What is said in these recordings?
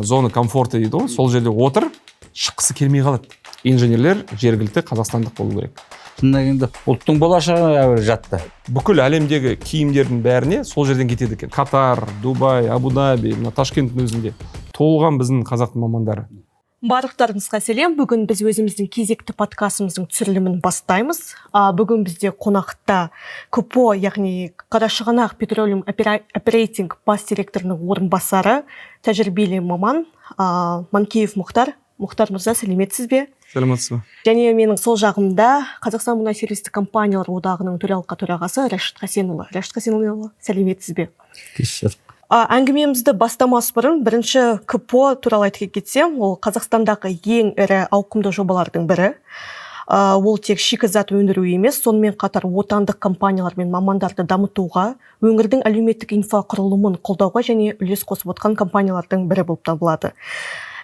зона комфорта дейді ғой, сол жерде отыр, шыққысы келмей қалады. Инженерлер жергілікті қазақстандық болу керек. Шынында енді ұлттың болашағы әуелі жатты. Бүкіл әлемдегі киімдердің бәріне сол жерден кетеді екен. Катар, Дубай, Абу-Даби, Ташкенттің өзінде толған біздің қазақтың мамандары. Барлықтарыңызға сәлем. Бүгін біз өзіміздің кезекті подкастымыздың түсірілімін бастаймыз. Бүгін бізде қонақта КПО, яғни Қарашығанақ Petroleum Operating бас директорының орынбасары, тәжірибелі маман Манкеев Мұхтар. Мұхтар мырза, сәлеметсіз бе? Сәлеметсіз бе? Және менің сол жағымда Қазақстан мұнай сервистік компаниялар одағының төралқа төрағасы Рашид Хасенұлы. Рашид Хасенұлы, сәлеметсіз бе? Әңгімемізді бастамас бұрын бірінші КПО туралы айтып кетсем, ол Қазақстандағы ең ірі ауқымды жобалардың бірі. Ол тек шикізат өндіру емес, сонымен қатар отандық компаниялар мен мамандарды дамытуға, өңірдің әлеуметтік инфрақұрылымын қолдауға және үлес қосып отқан компаниялардың бірі болып табылады.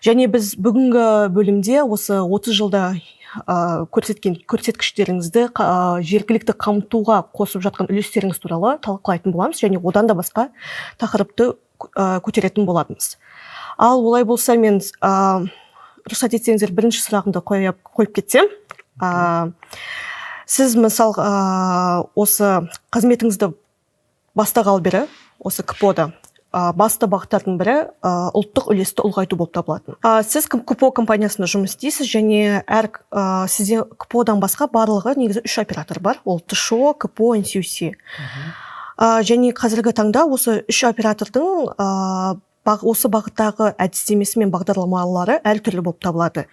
Және біз бүгінгі бөлімде осы 30 жылда көрсеткен көрсеткіштеріңізді жергілікті қамтуға қосып жатқан үлестеріңіз туралы талқылайтын боламыз және одан да басқа тақырыпты көтеретін боламыз. Ал олай болса мен рұқсат етсеңіздер бірінші сұрағымды қойып кетсем. Сіз мысал осы қызметіңізді бастағалы бері осы КПО-да басты бағыттардың бірі ұлттық үлесті ұлғайту болып табылатын. Сіз КПО компаниясында жұмыс істейсіз және сізде КПО-дан басқа барлығы негізі 3 оператор бар. Ол ТШО, КПО, NCUC. Және қазіргі таңда осы 3 оператордың осы бағыттағы әдістемесі мен бағдарламалары әртүрлі болып табылады.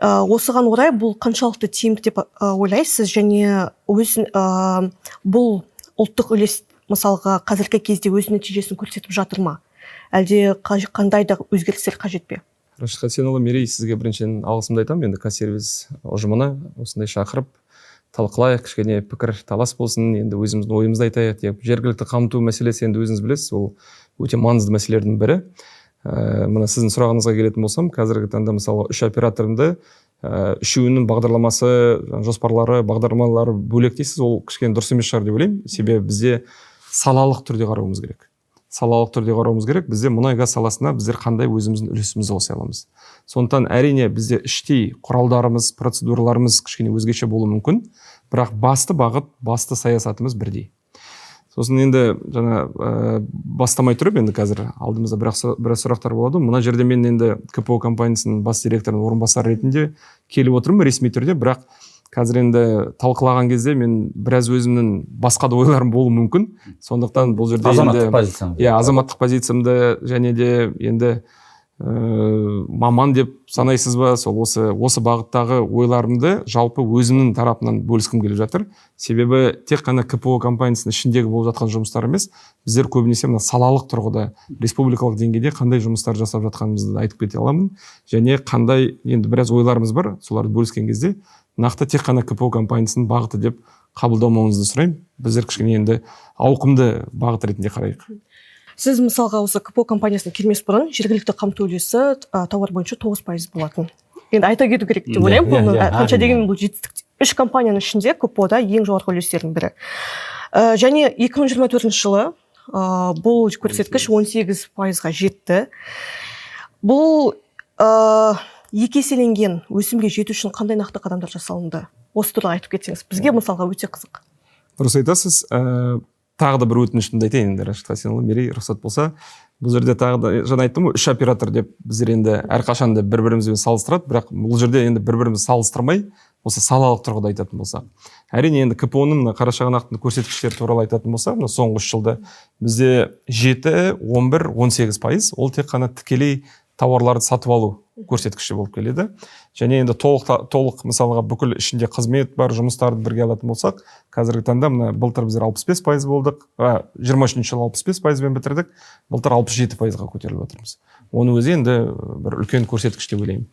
Осыған орай бұл қаншалықты тиімді деп ойлайсыз және бұл ұлттық үлес мысалға қазіргі кезде өз нәтижесін көрсетіп жатыр ма? Әлде қандай да өзгерістер қажет пе? Рашид Хасенұлы, Мерей, сізге біріншіден алғысымды айтамын. Енді Қазсервис ұжымына осындай шақырып, талқылайық, кішкене пікір талас болсын, енді өзіміздің ойымызды айтайық. Жергілікті қамту мәселесі енді өзіңіз білесіз, ол өте маңызды мәселелердің бірі. Мына сіздің сұрағыңызға келетін болсам, қазіргі таңда мысалы 3 операторымды үшеуінің бағдарламасы, жоспарлары, бағдарламалары бөлек дейсіз, ол кішкене дұрыс емес шығар деп ойлаймын. Себебі бізде салалық түрде қарауымыз керек. Салалық түрде қарауымыз керек. Бізде мұнай газ саласына біздер қандай өзіміздің үлесімізді қоса аламыз. Сондықтан әрине бізде іштей құралдарымыз, процедураларымыз кішкене өзгеше болуы мүмкін, бірақ басты бағыт, басты саясатымыз бірдей. Сосын енді жаңа бастамай тұрып, енді қазір алдымызда біраз сұрақтар болады. Мына жерде мен енді КПО компаниясының бас директорының орынбасары ретінде келіп отырмын ресми түрде, бірақ қазір енді талқылаған кезде мен біраз өзімнің басқа да ойларым болуы мүмкін. Сондықтан бұл жерде азаматтық позициямды және де енді маман деп санайсыз ба, сол осы бағыттағы ойларымды жалпы өзімнің тарапынан бөліскім келіп жатыр. Себебі тек қана КПО компаниясының ішіндегі болып жатқан жұмыстар емес, біздер көбінесе мына салалық тұрғыда республикалық деңгейде қандай жұмыстар жасап жатқанымызды айтып кете аламын. Және қандай енді біраз ойларымыз бар, соларды бөліскен кезде нақты тек қана КПО компаниясының бағыты деп қабылдамауыңызды сұраймын. Біздер кішкене енді ауқымды бағыт ретінде қарайық. Сіз мысалға осы КПО компаниясына келмес бұрын жергілікті қамту үлесі тауар бойынша 9% болатын. Енді айта кету керек деп ойлаймын. Қанша деген бұл жетістік. 3 компанияның ішінде КПО-да ең жоғарғы үлестердің бірі. Және 2024 жылы бұл көрсеткіш 18%-ға жетті. Бұл екі еселенген өсімге жету үшін қандай нақты қадамдар жасалынды? Осы туралы айтып кетсеңіз, бізге мысалға өте қызық. Дұрыс айтасыз. Тағы да бір өтінішімді айтайын енді, Рашид Хасенұлы, Мерей, рұқсат болса. Бұл жерде тағы да жаңа айттым ғой, 3 оператор деп біздер енді әрқашан да бір-бірімізбен салыстырады, бірақ бұл жерде енді бір-бірімізді салыстырмай, осы салалық тұрғыда айтатын болсақ. Әрине енді КПО-ның Қарашығанақтың көрсеткіштері туралы айтатын болсақ, соңғы 3 жылда бізде 7, 11, 18%, ол тек қана тікелей тауарларды сатып алу көрсеткіші болып келеді. Және енді толық мысалға бүкіл ішінде қызмет бар, жұмыстарды бірге алатын болсақ, қазіргі таңда мына былтыр біздер 65% болдық, 23 жылы 65%-бен бітірдік, былтыр 67%-ға көтеріліп отырмыз. Оны өзі енді бір үлкен көрсеткіш деп ойлаймын.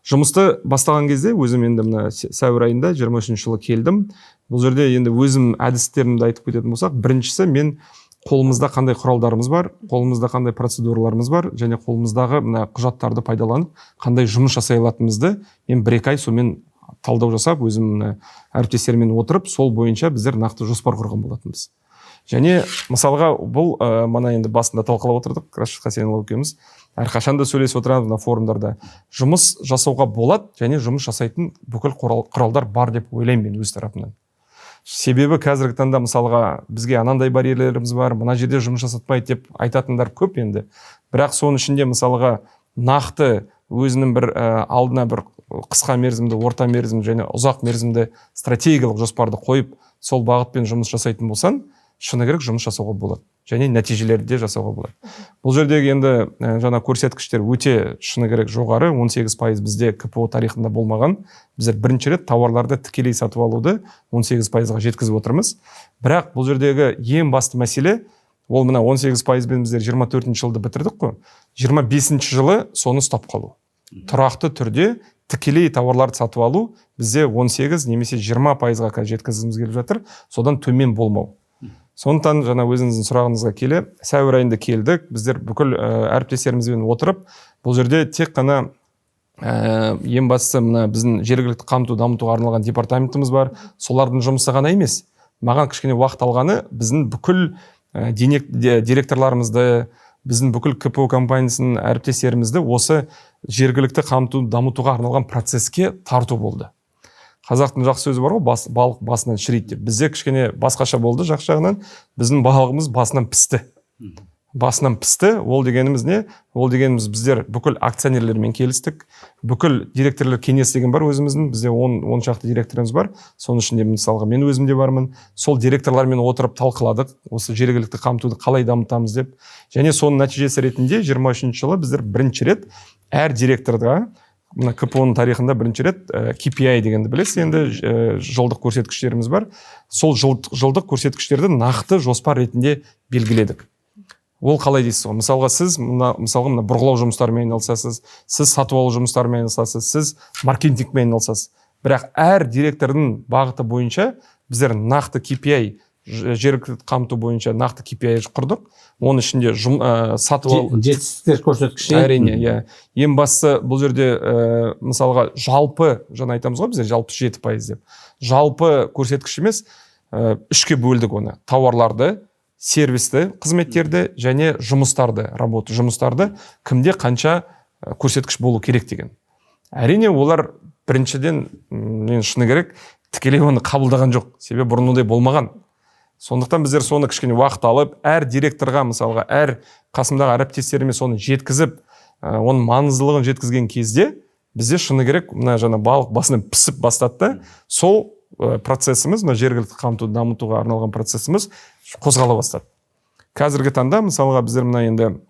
Жұмысты бастаған кезде өзім енді мына сәуір айында 23 жылы келдім. Бұл жерде енді өзім әдістерімді айтып кететін болсақ, біріншісі мен қолымызда қандай құралдарымыз бар, қолымызда қандай процедураларымыз бар, және қолымыздағы мына құжаттарды пайдаланып, қандай жұмыс жасай алатынымызды мен 1-2 ай сонымен талдау жасап, өзім әріптестермен отырып, сол бойынша біздер нақты жоспар құрған болатынбыз. және мысалға бұл мана енді басында талқылап отырдық Рашид Хасенұлы екеуміз әрқашан да сөйлесіп отырамыз мына форумдарда. Жұмыс жасауға болады және жұмыс жасайтын бүкіл құралдар бар деп ойлаймын мен өз тарапымнан. Себебі қазіргі таңда мысалға бізге анандай барьерлеріміз бар, мына жерде жұмыс жасатпайды деп айтатындар көп енді. Бірақ соның ішінде мысалға нақты өзінің бір алдына бір қысқа мерзімді, орта мерзімді және ұзақ мерзімді стратегиялық жоспарды қойып, сол бағытпен жұмыс жасайтын болсан, шыны керек жұмыс жасауға болады және нәтижелерді де жасауға болады. Бұл жердегі енді жаңа көрсеткіштер өте шыны керек жоғары, 18% бізде КПО тарихында болмаған. Біздер бірінші рет тауарларды тікелей сатып алуды 18%-ға жеткізіп отырмыз. Бірақ бұл жердегі ең басты мәселе ол мына 18%-бен біздер 24-ші жылды бітірдік қой. 25-ші жылы соны ұстап қалу. Тұрақты түрде тікелей тауарларды сатып алу бізде 18 немесе 20%-ға жеткізгіміз келіп жатыр. Содан төмен болмау. Сондықтан жаңа өзіңіздің сұрағыңызға келе, сәуір айында келдік. Біздер бүкіл әріптестерімізбен отырып, бұл жерде тек қана ең бастысы мына біздің жергілікті қамту дамытуға арналған департаментіміз бар. Солардың жұмысы ғана емес. Маған кішкене уақыт алғаны біздің бүкіл директорларымызды, біздің бүкіл КПО компаниясының әріптестерімізді осы жергілікті қамту дамытуға арналған процеске тарту болды. Қазақтың жақсы сөзі бар ғой, балық басынан шірейді деп. Бізде кішкене басқаша болды жақсы жағынан. Біздің балығымыз басынан пісті. Басынан пісті. Ол дегеніміз не? Ол дегеніміз біздер бүкіл акционерлермен келістік. Бүкіл директорлар кеңесі деген бар өзіміздің. Бізде 10 шақты директорымыз бар. Соның ішінде мысалға мен өзім де бармын. Сол директорлармен отырып талқыладық. Осы жергілікті қамтуды қалай дамытамыз деп. Және соның нәтижесі ретінде 23-ші жылы біздер бірінші рет әр директорға мына КПО-ның тарихында бірінші рет KPI дегенді білесіз, енді жылдық көрсеткіштеріміз бар. Сол жылдық көрсеткіштерді нақты жоспар ретінде белгіледік. Ол қалай дейсіз ғой? Мысалға сіз мына бұрғылау жұмыстарымен айналысасыз, сіз сатып алу жұмыстарымен айналысасыз, сіз маркетингмен айналысасыз. Бірақ әр директордың бағыты бойынша біздер нақты KPI, жергілікті қамту бойынша нақты KPI құрдық. Оның ішінде сатып алу жетістіктер көрсеткіші. Әрине, иә. Ең бастысы бұл жерде мысалға жалпы, жаңа айтамыз ғой біздер жалпы 7% деп. Жалпы көрсеткіш емес, үшке бөлдік оны. Тауарларды, сервисті, қызметтерді және жұмыстарды, жұмыстарды кімде қанша көрсеткіш болу керек деген. Әрине олар біріншіден мен шыны керек тікелей оны қабылдаған жоқ. Себебі бұрын ондай болмаған. Сондықтан біздер соны кішкене уақыт алып, әр директорға мысалға, әр қасымдағы әріптестеріме соны жеткізіп, оның маңыздылығын жеткізген кезде, бізде шыны керек, мына жаңа балық басынан пісіп бастатты. Сол процесіміз, мына жергілікті қамтуды дамытуға арналған процесіміз қозғала бастады. Қазіргі таңда мысалға біздер мына енді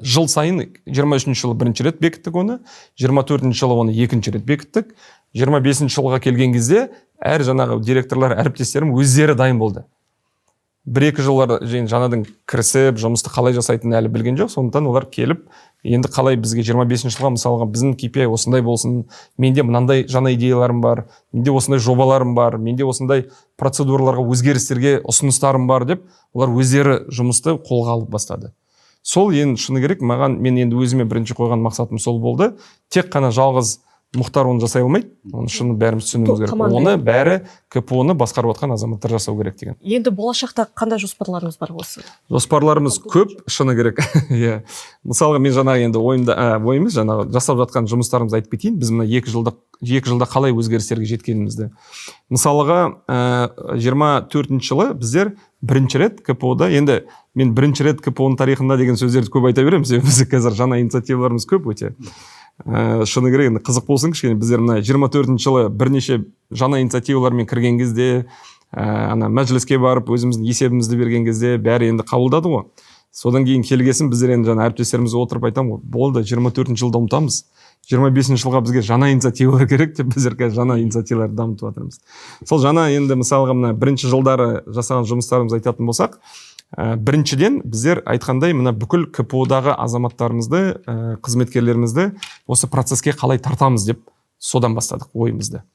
жыл сайын 23-ші жылы бірінші рет бекіттік оны, 24-ші жылы оны екінші рет бекіттік. 25-ші жылға келген кезде әр жаңағы директорлар, әріптестерім өздері дайын болды. 1-2 жылдар жаңадан кірісіп, жұмысты қалай жасайтынын әлі білген жоқ. Сондықтан олар келіп, енді қалай бізге 25-ші жылға мысалға біздің KPI осындай болсын, менде мынандай жаңа идеяларым бар, менде осындай жобаларым бар, менде осындай процедураларға өзгерістерге ұсыныстарым бар деп, олар өздері жұмысты қолға алып бастады. Сол енді шыны керек, мен енді өзіме бірінші қойған мақсатым сол болды. Тек қана жалғыз Мұхтар оны жасай алмайды. Оны шыны бәріміз түсінуіміз керек. Оны бәрі КПО-ны басқарып отқан азаматтар жасау керек деген. Енді болашақта қандай жоспарларыңыз бар осы? Жоспарларымыз көп, шыны керек. Иә. Мысалға мен жаңа енді ойымыз жаңа жасап жатқан жұмыстарымызды айтып кетейін. Біз мына 2 жылда қалай өзгерістерге жеткенімізді. Мысалға 24-ші жылы біздер бірінші рет КПО-да, енді мен бірінші рет КПО-ның тарихында деген сөздерді көп айта беремін. Себебі бізде қазір жаңа инициативаларымыз көп өте. Шыны керек, енді қызық болсын кішкене, біздер мына 24-ші жылы бірнеше жаңа инициативалармен кірген кезде, мәжіліске барып өзіміздің есебімізді берген кезде бәрі енді қабылдады ғой. Содан кейін келгесін біздер енді жаңа әріптестерімізге отырып айтамын ғой, болды 24-ші жылда ұмытамыз. 25-ші жылға бізге жаңа инициативалар керек деп біздер қазір жаңа инициативаларды дамытып жатырмыз. Сол жаңа енді мысалға мына бірінші жылдары жасаған жұмыстарымызды айтатын болсақ, біріншіден біздер айтқандай мына бүкіл КПО-дағы азаматтарымызды, қызметкерлерімізді осы процеске қалай тартамыз деп содан бастадық ойымызды.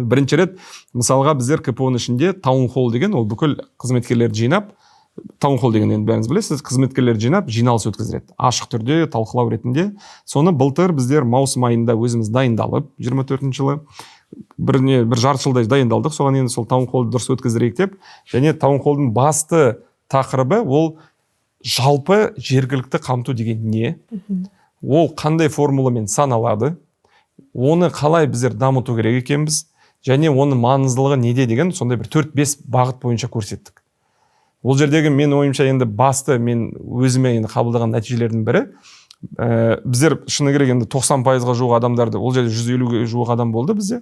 Бірінші рет мысалға біздер КПО-ның ішінде таунхолл деген, ол бүкіл қызметкерлерді жинап, таунхолл деген енді бәріңіз білесіз, қызметкерлерді жинап, жиналыс өткізіледі. Ашық түрде, талқылау ретінде. Соны былтыр біздер маусым айында өзіміз дайындалып, 24-ші жылы бір жарты жылдай дайындалдық, соған енді сол таунхоллды дұрыс өткіздірейік деп. Және таунхоллдың басты тақырыбы ол жалпы жергілікті қамту деген не, ол қандай формуламен саналады, оны қалай біздер дамыту керек екенбіз, және оның маңыздылығы неде деген сондай бір 4-5 бағыт бойынша көрсеттік. Ол жердегі мен ойымша енді басты мен өзіме енді қабылдаған нәтижелердің бірі, біздер шыны керек енді 90%-ға жуық адамдарды, ол жерде 150-ге жуық адам болды бізде.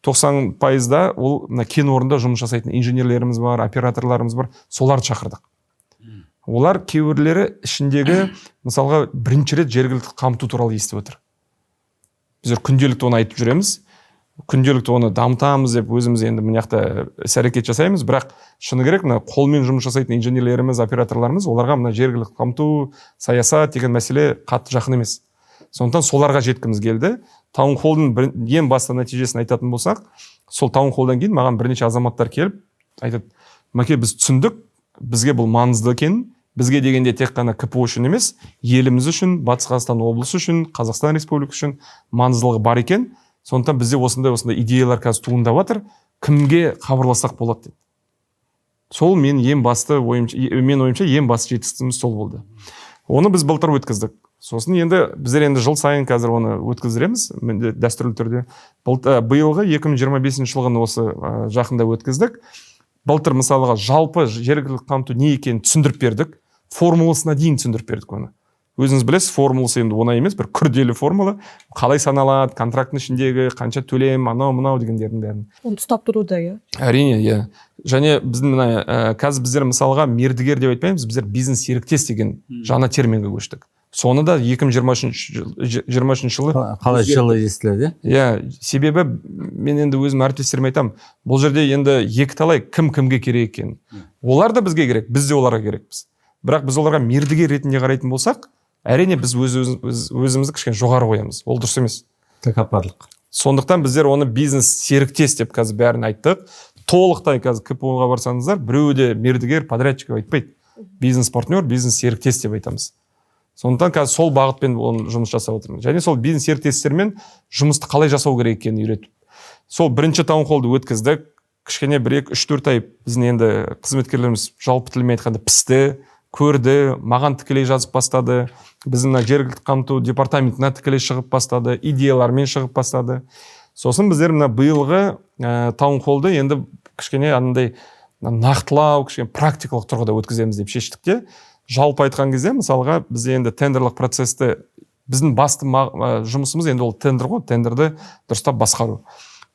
90%-да ол кен орнында жұмыс жасайтын инженерлеріміз бар, операторларымыз бар, соларды шақырдық. Олар кейбіреулері ішіндегі мысалға бірінші рет жергілікті қамту туралы естіп отыр. Біздер күнделікті оны айтып жүреміз, күнделікті оны дамытамыз деп өзіміз енді мына жақта іс-әрекет жасаймыз, бірақ шыны керек мына қолмен жұмыс жасайтын инженерлеріміз, операторларымыз оларға мына жергілікті қамту, саясат деген мәселе қатты жақын емес. Сондықтан соларға жеткіміз келді. Таунхоллдың ең басты нәтижесін айтатын болсақ, сол таунхоллдан кейін маған бірнеше азаматтар келіп айтады: "Мәке, біз түсіндік, бізге бұл маңызды екен. Бізге дегенде тек қана КПО үшін емес, еліміз үшін, Батыс Қазақстан облысы үшін, Қазақстан Республикасы үшін маңыздылығы бар екен. Сондықтан бізде осындай идеялар қазір туындап жатыр. Кімге хабарлассақ болады?" деді. Сол мен ойымша ең басты жетістігіміз сол болды. Оны біз былтыр өткіздік. Сосын енді біздер енді жыл сайын қазір оны өткіздіреміз, дәстүрлі түрде. Биылғы 2025 жылғын осы жақында өткіздік. Былтыр мысалға жалпы жергілікті қамту не екенін түсіндіріп бердік. Формуласына дейін түсіндіріп бердік оны. Өзіңіз білесіз, формуласы енді оңай емес, бір күрделі формула. Қалай саналады, контракттың ішіндегі қанша төлем, анау-мынау дегендердің бәрін. Оны ұстап тұруда, иә. Әрине, иә. Және біздің қазір біздер мысалға мердігер деп айтпаймыз, біздер бизнес серіктес деген жаңа терминге көштік. Соны да 2023 жылы қалай жылы естіледі? Иә, себебі мен енді өзім әріптестеріме айтамын, бұл жерде енді екі талай кімге керек екен. Олар да бізге керек, біз де оларға керекпіз. Бірақ біз оларға мердігер ретінде қарайтын болсақ, әрине біз өзімізді кішкене жоғары қоямыз. Ол дұрыс емес. Тәкаппарлық. Сондықтан біздер оны бизнес серіктес деп қазір бәрін айттық. Толықтай қазір КПО-ға барсаңыздар, біреуі де мердігер, подрядчик айтпайды. Бизнес партнер, бизнес серіктес деп айтамыз. Сондықтан қазір сол бағытпен жұмыс жасап отырмыз. Және сол бизнес серіктестермен жұмысты қалай жасау керек екенін үйретіп. Сол бірінші таунхоллды өткіздік. Кішкене 1-2-3-4 ай біздің енді қызметкерлеріміз жалпы тілмен айтқанда пісті, көрді, маған тікелей жазып бастады. Біздің жергілікті қамту департаментіне тікелей шығып бастады, идеялармен шығып бастады. Сосын біздер мына биылғы таунхоллды енді кішкене анандай нақтылау, кішкене практикалық тұрғыда өткіземіз деп шештік те. Жалпы айтқан кезде, мысалға, біз енді тендерлік процесті, біздің басты жұмысымыз енді ол тендер ғой, тендерді дұрыстап басқару.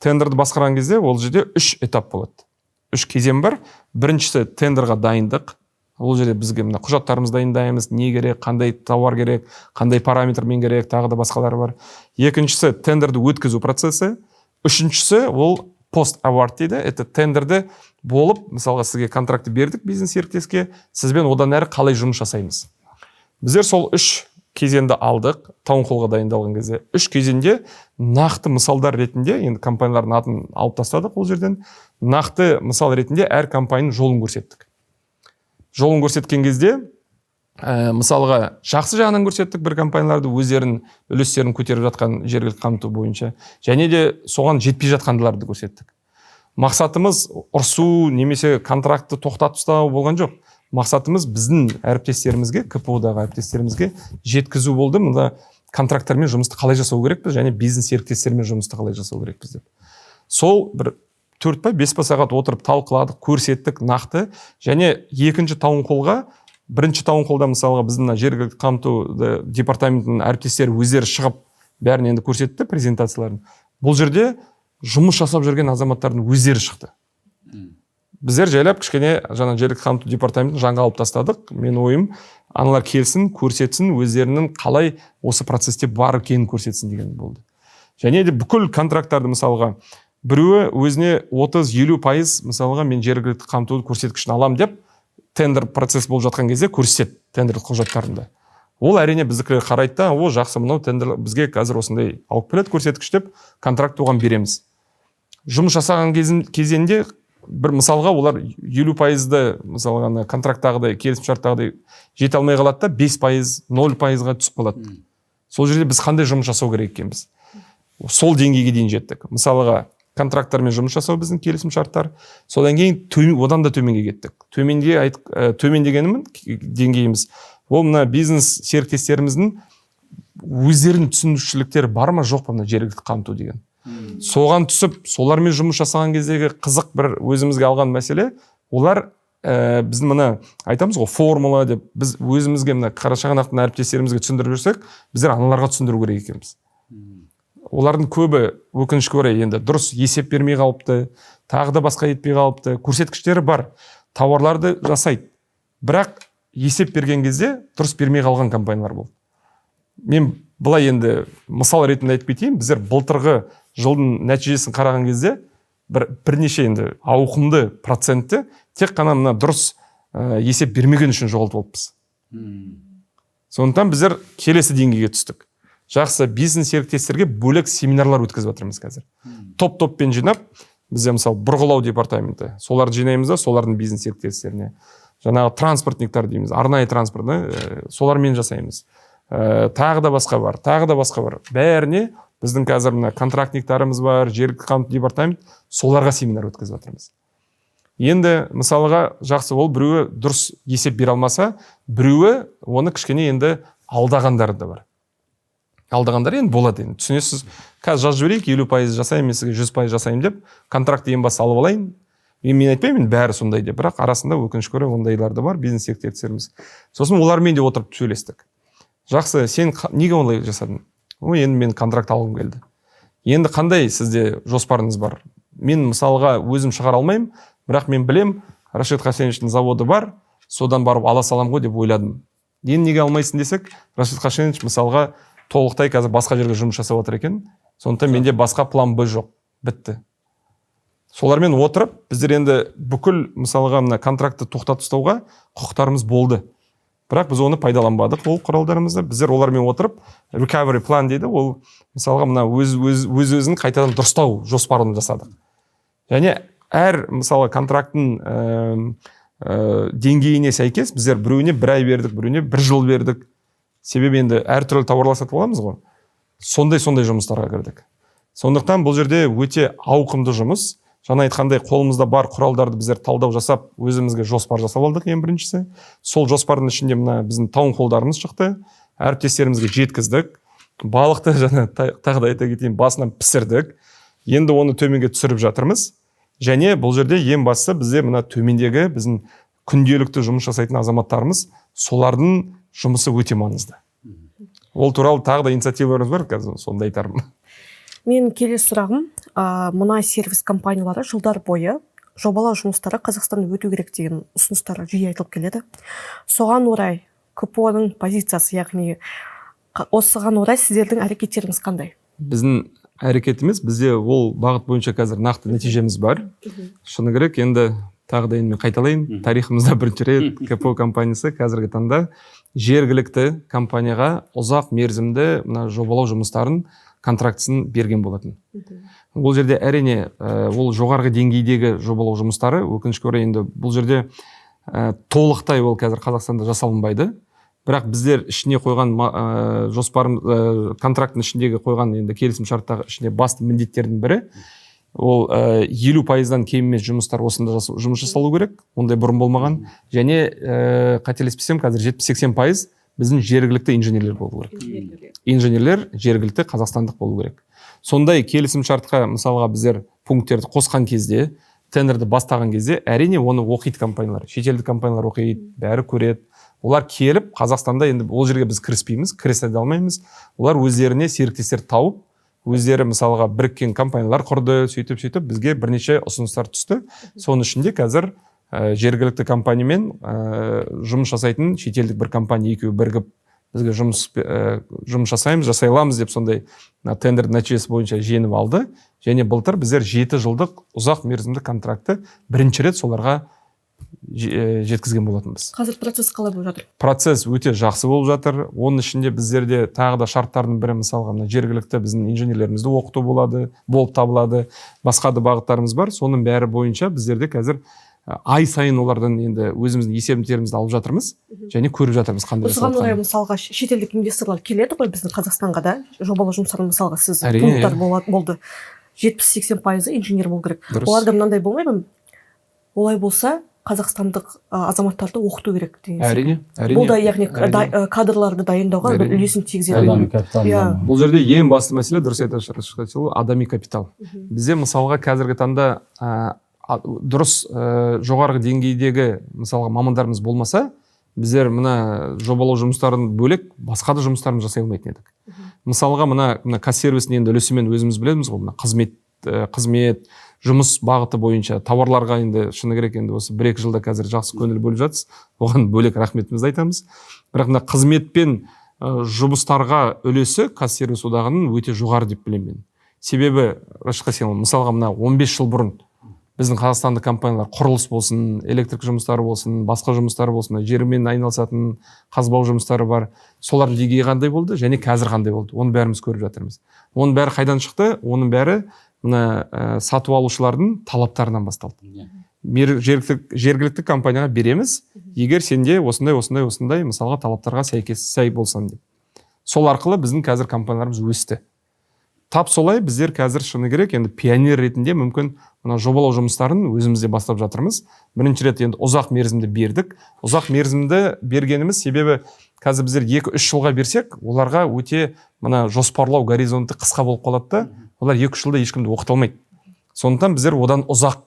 Тендерді басқарған кезде ол жерде 3 этап болады. 3 кезең бар. Біріншісі тендерға дайындық. Ол жерде бізге мына құжаттарымызды дайындаймыз, не керек, қандай тауар керек, қандай параметрмен керек, тағы да басқалары бар. Екіншісі тендерді өткізу процесі. Үшіншісі ол пост-авард дейді. Это тендерді болып, мысалға сізге контракты бердік бизнес серіктеске, сізбен одан әрі қалай жұмыс жасаймыз. Біздер сол 3 кезеңді алдық, таунхоллға дайындалған кезде. 3 кезеңде нақты мысалдар ретінде, енді компаниялардың атын алып тастадық ол жерден, нақты мысал ретінде әр компанияның жолын көрсеттік. Жолын көрсеткен кезде, мысалға жақсы жағынан көрсеттік бір компанияларды өздерінің үлестерін көтеріп жатқан жергілікті қамту бойынша, және де соған жетпей жатқандыларды көрсеттік. Мақсатымыз ұрсу немесе контрактты тоқтатып тастау болған жоқ. Мақсатымыз біздің әріптестерімізге, КПО-дағы әріптестерімізге жеткізу болды. Мұнда контракттармен жұмысты қалай жасау керекпіз, және бизнес серіктестермен жұмысты қалай жасау керекпіз деп. Сол бір 4-5 сағат отырып талқыладық, көрсеттік нақты, және екінші таунхоллға, бірінші таунхоллда мысалға біздің жергілікті қамту департаментінің әріптестері өздері шығып бәрін енді көрсетті презентацияларын. Бұл жерде жұмыс жасап жүрген азаматтардың өздері шықты. Біздер жайлап кішкене жаңа жергілікті қамту департаментін жаңға алып тастадық. Мен ойым, аналар келсін, көрсетсін, өздерінің қалай осы процесте бар екенін көрсетсін деген болды. Және де бүкіл контракттарды мысалға біреуі өзіне 30-50% мысалға мен жергілікті қамтуды көрсеткішін алам деп тендер процесс болып жатқан кезде көрсетеді тендерлік құжаттарында. Ол әрине біздікілер қарайды да, о жақсы, мынау тендер бізге қазір осындай алып келеді көрсеткіш деп контракт оған береміз. Жұмыс жасаған кезеңде бір мысалға олар 50%-ды мысалға контракттағыдай, келісімшарттағыдай жете алмай қалады да 5%, 0%-ға түсіп қалады. Сол жерде біз қандай жұмыс жасау керек екенбіз? Сол деңгейге дейін жеттік. Мысалға контракттармен жұмыс жасау біздің келісім шарттар. Содан кейін одан да төменге кеттік. Төмен дегенім деңгейіміз. Ол мына бизнес серіктестеріміздің өздерінің түсінушіліктері бар ма жоқ па мына жергілікті қамту деген. Соған түсіп, солармен жұмыс жасаған кездегі қызық бір өзімізге алған мәселе, олар біздің мына айтамыз ғой формула деп, біз өзімізге мына Қарашығанақтың әріптестерімізге түсіндіріп жүрсек, біздер аналарға түсіндіру керек екенбіз. Олардың көбі өкінішке орай енді дұрыс есеп бермей қалыпты, тағы да басқа етпей қалыпты, көрсеткіштері бар, тауарларды жасайды. Бірақ есеп берген кезде дұрыс бермей қалған компаниялар болды. Мен былай енді мысал ретінде айтып кетейін, біздер былтырғы жылдың нәтижесін қараған кезде бірнеше енді ауқымды процентті тек қана мына дұрыс есеп бермеген үшін жоғалтып алыппыз. Сондықтан біздер келесі деңгейге түстік. Жақсы бизнес серіктестерге бөлек семинарлар өткізіп жатырмыз қазір. Топ-топпен жинап, бізде мысалы бұрғылау департаменті, соларды жинаймыз да, солардың бизнес серіктестеріне. Жаңағы транспортниктар дейміз, арнайы транспортны, солармен жасаймыз. Тағы да басқа бар. Бәріне біздің қазір мына контрактниктарымыз бар, жергілікті қамту департамент, соларға семинар өткізіп жатырмыз. Енді мысалға жақсы ол біреуі дұрыс есеп бере алмаса, біреуі оны кішкене енді алдағандары да бар. Алдағандар енді болады енді. Түсінесіз, қазір жазып жіберейік, 50% жасаймын, мен сізге 100% жасаймын деп, контракт ең басы алып алайын. Мен айтпаймын, бәрі сондай деп, бірақ арасында өкінішке орай ондайлар да бар, бизнес серіктестеріміз. Сосын олармен де отырып сөйлестік. Жақсы, сен неге олай жасадың? Енді мен контракт алғым келді. Енді қандай сізде жоспарыңыз бар? Мен мысалға өзім шығара алмаймын, бірақ мен білем, Рашид Хасеновичтің заводы бар, содан барып ала салам ғой деп ойладым. Енді неге алмайсың десек, Рашид Хасенович мысалға толықтай қазір басқа жерге жұмыс жасап отыр екен. Сондықтан менде басқа план Б жоқ. Бітті. Солармен отырып, біздер енді бүкіл мысалға мына контрактты тоқтатып тастауға құқықтарымыз болды. Бірақ біз оны пайдаланбадық, ол құралдарымызды. Біздер олармен отырып, recovery plan дейді, ол мысалға мына өз-өзін қайтадан дұрыстау жоспарын жасадық. Және әр мысалы контракттың деңгейіне сәйкес біздер біреуіне 1 ай бердік, біреуіне 1 жыл бердік. Себебі енді әртүрлі тауарлар сатып аламыз ғой. Сондай жұмыстарға кірдік. Сондықтан бұл жерде өте ауқымды жұмыс. Жаңа айтқандай қолымызда бар құралдарды біздер талдау жасап, өзімізге жоспар жасап алдық ең біріншісі. Сол жоспардың ішінде мына біздің таунхоллдарымыз шықты. Әріптестерімізге жеткіздік. Балықты жаңа тағы да айта кетейін, басынан пісірдік. Енді оны төменге түсіріп жатырмыз. Және бұл жерде ең бастысы бізде мына төмендегі біздің күнделікті жұмыс жасайтын азаматтарымыз, солардың жұмысы өте маңызды. Ол туралы тағы да инициативаларымыз бар, қазір сонда айтармын. Мен келесі сұрағым, мұнай сервис компаниялары жылдар бойы жобалау жұмыстары Қазақстанда өту керек деген ұсыныстары жиі айтылып келеді. Соған орай КПО-ның позициясы, яғни осыған орай сіздердің әрекеттеріңіз қандай? Біздің әрекетіміз, бізде ол бағыт бойынша қазір нақты нәтижеміз бар. Шыны керек, енді тағы да енді қайталайын, тарихымызда бірінші рет КПО компаниясы қазіргі таңда жергілікті компанияға ұзақ мерзімді мына жобалау жұмыстарын контрактысын берген болатын. Ол жерде әрине ол жоғарғы деңгейдегі жобалау жұмыстары, өкінішке орай енді бұл жерде толықтай ол қазір Қазақстанда жасалынбайды. Бірақ біздер ішіне қойған контракттың ішіндегі қойған енді келісім шарттағы ішінде басты міндеттердің бірі, ол 50%-дан кем емес жұмыстар осында жұмыс жасалу керек, ондай бұрын болмаған. Және қателеспесем, қазір 70-80% біздің жергілікті инженерлер болу керек. Инженерлер жергілікті қазақстандық болу керек. Сондай келісім шартқа мысалға біздер пункттерді қосқан кезде, тендерді бастаған кезде, әрине оны оқиды компаниялар, шетелдік компаниялар оқиды, бәрі көреді. Олар келіп, Қазақстанда енді ол жерге біз кіріспейміз, кірісе де алмаймыз. Олар өздеріне серіктестер тауып, өздері мысалға біріккен компаниялар құрды, сөйтіп бізге бірнеше ұсыныстар түсті. Соның ішінде қазір жергілікті компаниямен жұмыс жасайтын шетелдік бір компания екеуі бірігіп бізге жұмыс жасай аламыз деп сондай тендер нәтижесі бойынша жеңіп алды. Және былтыр біздер 7 жылдық ұзақ мерзімді контракты бірінші рет соларға жеткізген болатынбыз. Қазір процесс қалай болып жатыр? Процесс өте жақсы болып жатыр. Оның ішінде біздерде тағы да шарттардың бірі мысалға жергілікті біздің инженерлерімізді оқыту болып табылады. Басқа да бағыттарымыз бар. Соның бәрі бойынша біздерде қазір ай сайын олардан енді өзіміздің есебімізді алып жатырмыз және көріп жатырмыз қандай жасалғанын. Осыған орай мысалға шетелдік инвесторлар келеді ғой біздің Қазақстанға да, жобалау жұмыстарын мысалға сіз пункттар болды. 70-80% инженер болу керек. Дұрыс. Оларда мынандай болмай ма? Олай болса, қазақстандық азаматтарды оқыту керек деген сияқты. Әрине. Бұл да яғни кадрларды дайындауға бір үлесін тигізеді. Адами капитал. Иә. Бұл жерде ең басты мәселе, дұрыс айтасыз, адами капитал. Бізде мысалға қазіргі таңда дұрыс жоғарғы деңгейдегі мысалға мамандарымыз болмаса, біздер мына жобалау жұмыстарын бөлек басқа да жұмыстарын жасай алмайтын едік. Мысалға мына кассервистің енді үлесімен өзіміз білеміз ғой, мына қызмет, жұмыс бағыты бойынша тауарларға енді шыны керек енді осы 1-2 жылда қазір жақсы көңіл бөліп жатсыз. Оған бөлек рахметімізді айтамыз. Бірақ мына қызмет пен жұмыстарға үлесі кассервис одағының өте жоғары деп білемін мен. Себебі Рашид Хасенұлы, мысалға мына 15 жыл бұрын біздің қазақстандық компаниялар құрылыс болсын, электрик жұмыстары болсын, басқа жұмыстары болсын, жермен айналысатын қазбау жұмыстары бар. Солардың деңгейі қандай болды және қазір қандай болды? Оны бәріміз көріп жатырмыз. Оның бәрі қайдан шықты? Оның бәрі мына сатып алушылардың талаптарынан басталды. Жергілікті компанияға береміз, егер сенде осындай мысалға талаптарға сай болсан деп. Сол арқылы біздің қазір компанияларымыз өсті. Тап солай біздер қазір шыны керек енді пионер ретінде мүмкін мына жобалау жұмыстарын өзімізде бастап жатырмыз. Бірінші рет енді ұзақ мерзімді бердік. Ұзақ мерзімді бергеніміз себебі қазір біздер 2-3 жылға берсек, оларға өте мына жоспарлау горизонты қысқа болып қалады да, олар 2-3 жылда ешкімді оқыта алмайды. Сондықтан біздер одан ұзақ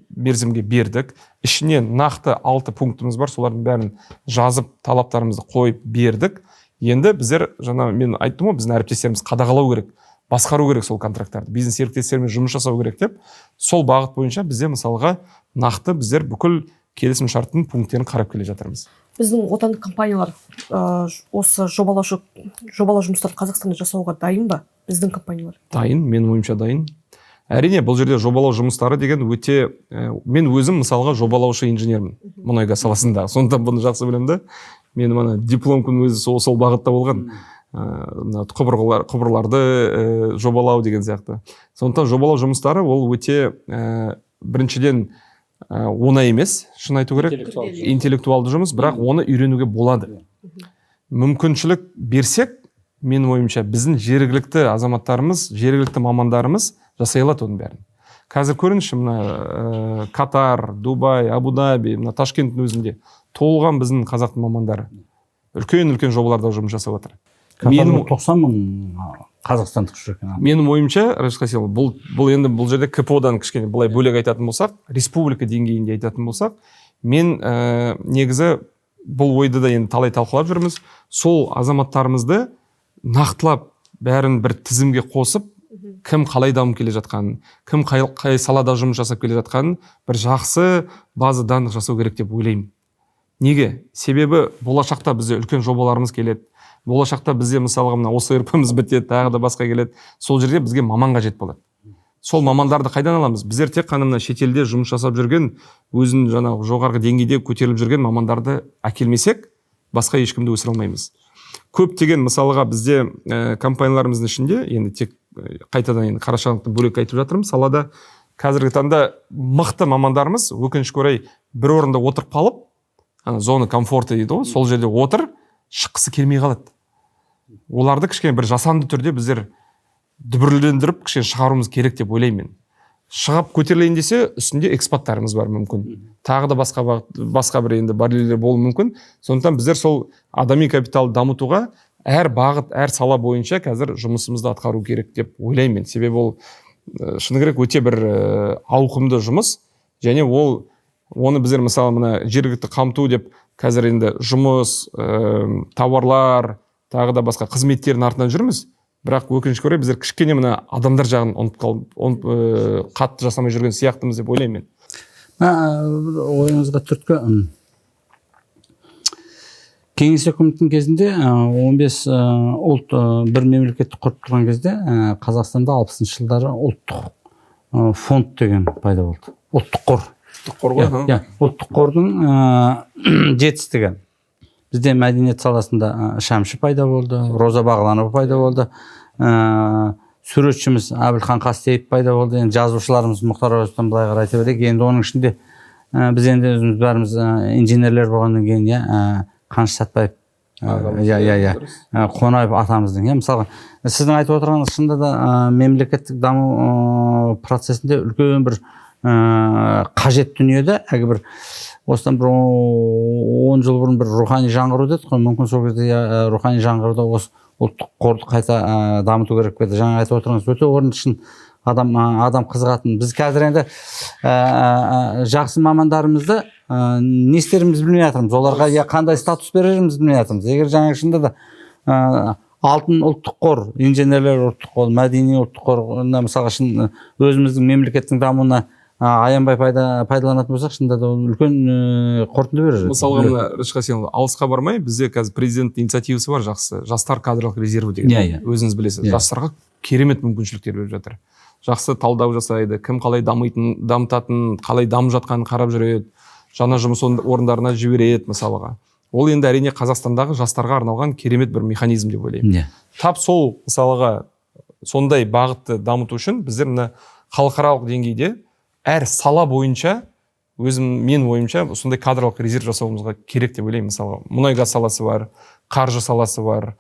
мерзімге бердік. Ішіне нақты 6 пунктіміз бар, солардың бәрін жазып, талаптарымызды қойып бердік. Енді біздер мен айттым ғой, біздің әріптестеріміз қадағалау керек, басқару керек сол контракттарды, бизнес серіктестермен жұмыс жасау керек деп, сол бағыт бойынша бізде мысалға нақты біздер бүкіл келісім шарттың пункттерін қарап келе жатырмыз. Біздің отандық компаниялар осы жобалау жұмыстарды Қазақстанда жасауға дайын ба? Біздің компаниялар? Дайын, менің ойымша дайын. Әрине, бұл жерде жобалау жұмыстары деген өте, мен өзім мысалға жобалаушы инженермін мұнай газ саласында. Сондықтан бұны жақсы білемін да. Мен мана дипломкым өзі сол бағытта болған. Құбырларды жобалау деген сияқты. Сондықтан жобалау жұмыстары ол өте біріншіден оңай емес, шын айту керек, интеллектуалды жұмыс, бірақ оны үйренуге болады. Мүмкіншілік берсек, менің ойымша біздің жергілікті азаматтарымыз, жергілікті мамандарымыз жасай алады оның бәрін. Қазір көріңізші, мына Катар, Дубай, Абу-Даби, мына Ташкенттің өзінде толған біздің қазақтың мамандары үлкен жобаларда жұмыс жасап жатыр. 90 мың қазақстандық жүр екен. Менің ойымша, Рашид Хасенұлы, бұл жерде КПО-дан кішкене былай бөлек айтатын болсақ, республика деңгейінде айтатын болсақ, мен негізі бұл ойды да енді талай талқылап жүрміз. Сол азаматтарымызды нақтылап бәрін бір тізімге қосып, кім қалай дамып келе жатқанын, кім қай салада жұмыс жасап келе жатқанын бір жақсы база данных жасау керек деп ойлаймын. Неге? Себебі болашақта бізде үлкен жобаларымыз келеді. Болашақта бізде мысалға мына осы РП-міз бітеді, тағы да басқа келеді. Сол жерде бізге маман қажет болады. Сол мамандарды қайдан аламыз? Біздер тек қана мына шетелде жұмыс жасап жүрген, өзін жаңағы жоғарғы деңгейде көтеріліп жүрген мамандарды әкелмесек, басқа ешкімді өсіре алмаймыз. Көптеген мысалға бізде компанияларымыздың ішінде, енді тек қайтадан енді қарашығанақтан бөлек айтып жатырмын, салада қазіргі таңда мықты мамандарымыз өкінішке орай бір орында отырып қалып, зона комфорта дейді ғой, сол жерде отыр, шыққысы келмей қалады. Оларды кішкене бір жасанды түрде біздер дүбірлендіріп кішкене шығаруымыз керек деп ойлаймын. Шығып көтерілейін десе, үстінде экспаттарымыз бар мүмкін. Тағы да басқа бір енді барьерлер болуы мүмкін. Сондықтан біздер сол адами капиталды дамытуға әр бағыт, әр сала бойынша қазір жұмысымызды атқару керек деп ойлаймын. Себебі ол шыны керек өте бір ауқымды жұмыс, және оны біздер мысалы мына жергілікті қамту деп қазір енді жұмыс, тауарлар, тағы да басқа қызметтердің артынан жүрміз. Бірақ өкінішке орай біздер кішкене мына адамдар жағын қатты жасамай жүрген сияқтымыз деп ойлаймын мен. Ойыңызға түрткі. Кеңес үкіметінің кезінде 15 ұлт бір мемлекетті құрып тұрған кезде Қазақстанда 60-шы жылдары ұлттық фонд деген пайда болды. Ұлттық қор. Ұлттық қордың жетістігі. Бізде мәдениет саласында Шәмші пайда болды, Роза Бағланова пайда болды, суретшіміз Әбілхан Қастеев пайда болды, енді жазушыларымыз Мұхтар Әуезовтан былай қарай айта берейік. Енді оның ішінде біз енді өзіміз бәріміз инженерлер болғаннан кейін Қаныш Сәтбаев Қонаев атамыздың. Мысалы, сіздің айтып отырғаныңыз шынында да мемлекеттік даму процесінде үлкен бір қажет дүниеде, бір осыдан бір 10 жыл бұрын бір рухани жаңғыру дедік қой, мүмкін сол кезде рухани жаңғыруда осы ұлттық қорды қайта дамыту керек еді. Жаңа айтып отырғаныңыз өте орынды, шын адам қызығатын. Біз қазір енді жақсы мамандарымызды не істерімізді білмей жатырмыз, оларға қандай статус берерімізді білмей жатырмыз. Егер жаңа шында да алтын ұлттық қор, инженерлер ұлттық қор, мәдени ұлттық қор, мысалға шын өзіміздің мемлекеттің дамуына аянбай пайдаланатын болсақ, шында да үлкен қорытынды берер. Мысалға мына Рашид Хасенұлы, алысқа бармай, бізде қазір президент инициативасы бар, жақсы жастар кадрлық резерві деген. Өзіңіз білесіз, жастарға керемет мүмкіншіліктер беріп жатыр. Жақсы талдау жасайды, кім қалай дамытатын, қалай дамып жатқанын қарап жүреді, жаңа жұмыс орындарына жібереді мысалға. Ол енді әрине Қазақстандағы жастарға арналған керемет бір механизм деп ойлаймын. Тап сол мысалға сондай бағытты дамыту үшін біздер мына халықаралық деңгейде әр сала бойынша мен ойымша сондай кадрлық резерв жасауымызға керек деп ойлаймын. Мысалға мұнай-газ саласы бар, қаржы саласы бар,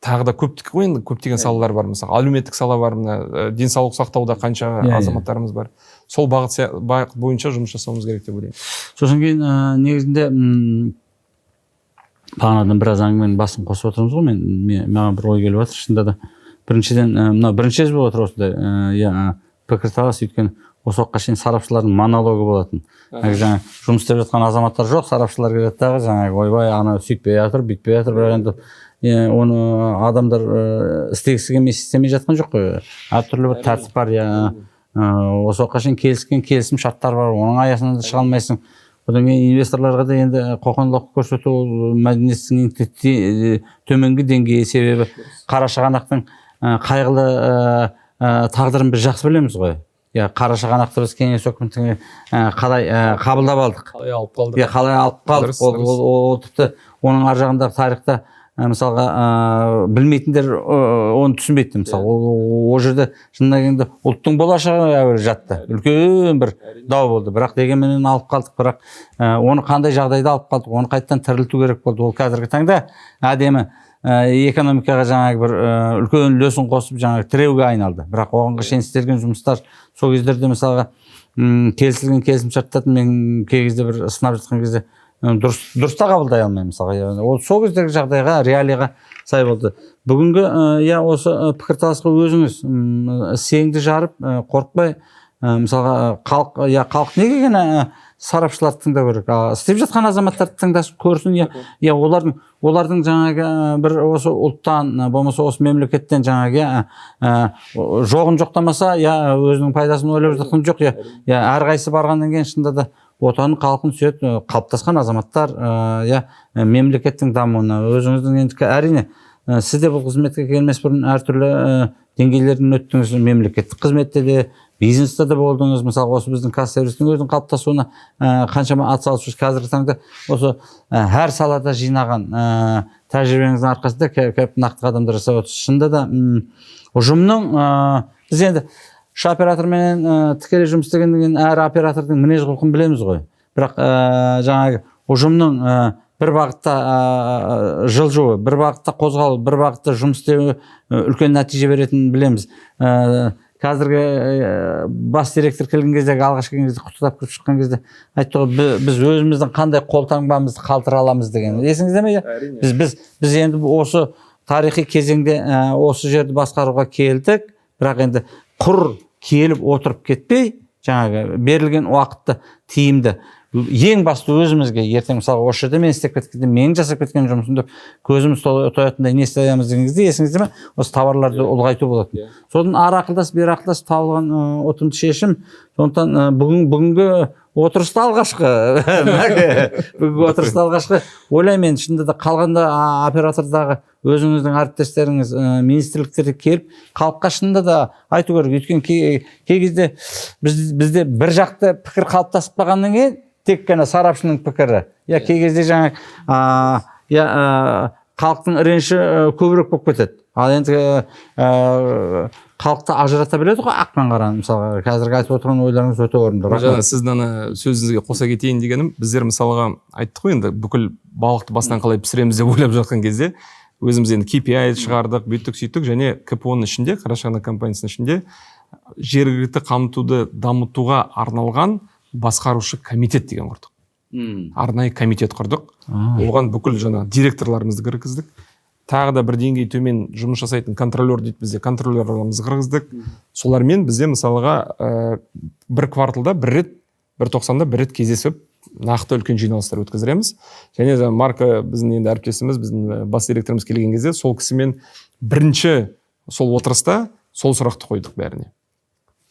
тағы да көптеген салалар бар. Мысалы әлеуметтік сала бар, мына денсаулық сақтауда қанша азаматтарымыз бар. Сол бағыт бойынша жұмыс жасауымыз керек деп ойлаймын. Сосын кейін негізінде бағанадан біраз әңгіменің басын қосып отырмыз ғой. Маған бір ой келіп жатыр. Шынында да біріншіден мына бірінші болып отыр осындай пікірталас, өйткені осы уақытқа шейін сарапшылардың монологы болатын. Жаңа жұмыс істеп жатқан азаматтар жоқ, сарапшылар келеді дағы, жаңағы ойбай ана сөйтпей жатыр, бүйтпей жатыр, бірақ енді оны адамдар істегісі келмей істемей жатқан жоқ қой. Әртүрлі бір тәртіп бар. Осы уақытқа шейін келісім шарттар бар, оның аясында да шыға алмайсың. Одан кейін инвесторларға да енді қоқанлық көрсету мәдениеттің төменгі деңгейі, себебі Қарашығанақтың қайғылы тағдырын біз жақсы білеміз ғой. Қарашығанақты біз кеңес өкіметіне қалай қабылдап алдық, қалай алып қалдық, ол тіпті оның ар жағындағы тарихта мысалға білмейтіндер оны түсінбейді. Мысалы ол жерде шынына келгенде ұлттың болашағы әуелі жатты, үлкен бір дау болды, бірақ дегенменен алып қалдық. Бірақ оны қандай жағдайда алып қалдық, оны қайттан тірілту керек болды. Ол қазіргі таңда әдемі экономикаға жаңағы бір үлкен үлесін қосып жаңағы тіреуге айналды. Бірақ оған шейін істелген жұмыстар сол кездерде мысалға келісілген келісімшарттарды мен кей кезде бір сынап жатқан кезде дұрыс та қабылдай алмаймын. Мысалға ол сол кездегі жағдайға, реалияға сай болды. Бүгінгі осы пікірталасқа өзіңіз сеңді жарып, қорықпай, мысалға халық неге ғана сарапшыларды тыңдау керек, істеп жатқан азаматтарды тыңдасын, көрсін. Олардың жаңағы бір осы ұлттан, болмаса осы мемлекеттен жаңағы жоғын жоқтамаса, өзінің пайдасын ойлап жатқан жоқ. Әрқайсысы барғаннан кейін шынында да отанын, халқын сүйетін қалыптасқан азаматтар мемлекеттің дамуына, өзіңіздің енді әрине сізде бұл қызметке келмес бұрын әртүрлі деңгейлерден өттіңіз, мемлекеттік қызметте де, бизнесте де болдыңыз. Мысалы осы біздің Қазсервистің өзінің қалыптасуына қаншама атсалысушы. Қазіргі таңда осы әр салада жинаған тәжірибеңіздің арқасында кәп нақты қадамдар жасап отырсыз. Шынында да ұжымның біз енді оператормен тікелей жұмыс істегеннен кейін әр оператордың мінез құлқын білеміз ғой. Бірақ жаңағы ұжымның бір бағытта жылжуы, бір бағытта қозғалу, бір бағытта жұмыс істеуі үлкен нәтиже беретінін білеміз. Қазіргі бас директор келген кездегі алғаш келген кезде құттықтап кіріп шыққан кезде айтты ғой, біз өзіміздің қандай қолтаңбамызды қалтыра аламыз деген. Есіңізде ме? Біз енді осы тарихи кезеңде осы жерді басқаруға келдік, бірақ енді құр келіп отырып кетпей, жаңағы берілген уақытты тиімді, ең басты өзімізге ертең мысалы осы жерде мен істеп кеткенде, менің жасап кеткен жұмысымды көзіміз тоятындай не істейміз деген кезде, есіңізде ме? Осы товарларды ұлғайту болатын. Содан ары ақылдасып, бері ақылдасып табылған ұтымды шешім. Сондықтан бүгінгі отырыста алғашқы ойлаймын, шынында да қалғанда оператордағы өзіңіздің әріптестеріңіз министрліктерге келіп халыққа шынында да айту керек. Өйткені кей кезде бізде бір жақты пікір қалыптасып қалғаннан кейін тек қана сарапшының пікірі, кей кезде жаңа халықтың реніші көбірек болып кетеді. Ал енді халықты ажырата біледі ғой ақ пен қараны. Мысалға қазіргі айтып отырған ойларыңыз өте орынды. Жаңа сіздің ана сөзіңізге қоса кетейін дегенім, біздер мысалға айттық қой енді бүкіл балықты бастан қалай пісіреміз деп ойлап жатқан кезде өзіміз енді KPI шығардық, бүйттік сөйттік, және КПО-ның ішінде, Қарашығанақ компаниясының ішінде жергілікті қамтуды дамытуға арналған басқарушы комитет деген құрдық. Арнайы комитет құрдық. Оған бүкіл жаңа директорларымызды кіргіздік. Тағы да бір деңгей төмен жұмыс жасайтын контролер дейді бізде, контролерларымызды кіргіздік. Солармен бізде мысалға бір кварталда бір рет, бір тоқсанда бір рет кездесіп, нақты үлкен жиналыстар өткіземіз. Және Марка біздің енді әріптесіміз, біздің бас директорымыз келген кезде сол кісімен бірінші сол отырыста сол сұрақты қойдық бәріне.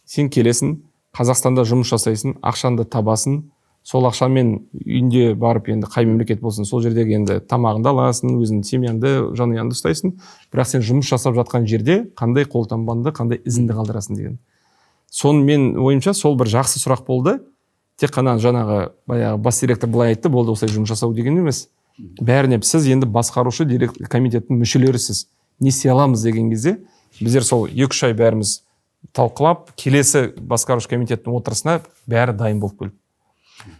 Сен келесің, Қазақстанда жұмыс жасайсың, ақшанды табасын, сол ақшамен үйінде барып енді қай мемлекет болсын, сол жердегі енді тамағыңды аласың, өзің семьяңды, жанұяңды ұстайсың, бірақ сен жұмыс жасап жатқан жерде қандай қолтаңбаңды, қандай ізіңді қалдырасың деген. Соны мен ойымша сол бір жақсы сұрақ болды. Тек қана жаңағы баяғы бас директор былай айтты, болды осылай жұмыс жасау деген емес. Бәріне сіз енді басқарушы комитеттің мүшелерісіз. Не істей аламыз деген кезде біздер сол 2-3 ай бәріміз талқылап, келесі басқарушы комитеттің отырысына бәрі дайын болып келді.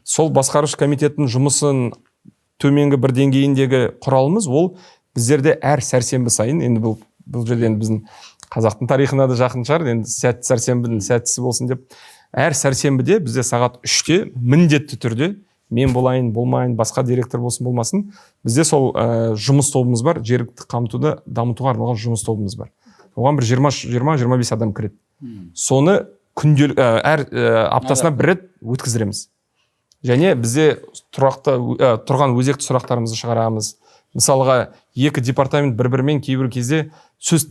Сол басқарушы комитеттің жұмысын төменгі бір деңгейіндегі құралымыз, ол біздерде әр сәрсенбі сайын, енді бұл жерде енді біздің қазақтың тарихына да жақын шығар, енді сәрсенбінің сәттісі болсын деп, әр сәрсенбіде бізде сағат 3-те міндетті түрде мен болайын, болмайын, басқа директор болсын, болмасын, бізде сол жұмыс тобымыз бар, жергілікті қамтуды дамытуға арналған жұмыс тобымыз бар. Оған бір 20-25 адам кіреді. Соны әр аптасына бір рет өткізіреміз. Және бізде тұрған өзекті сұрақтарымызды шығарамыз. Мысалға, екі департамент бір-бірімен кейбір кезде сөз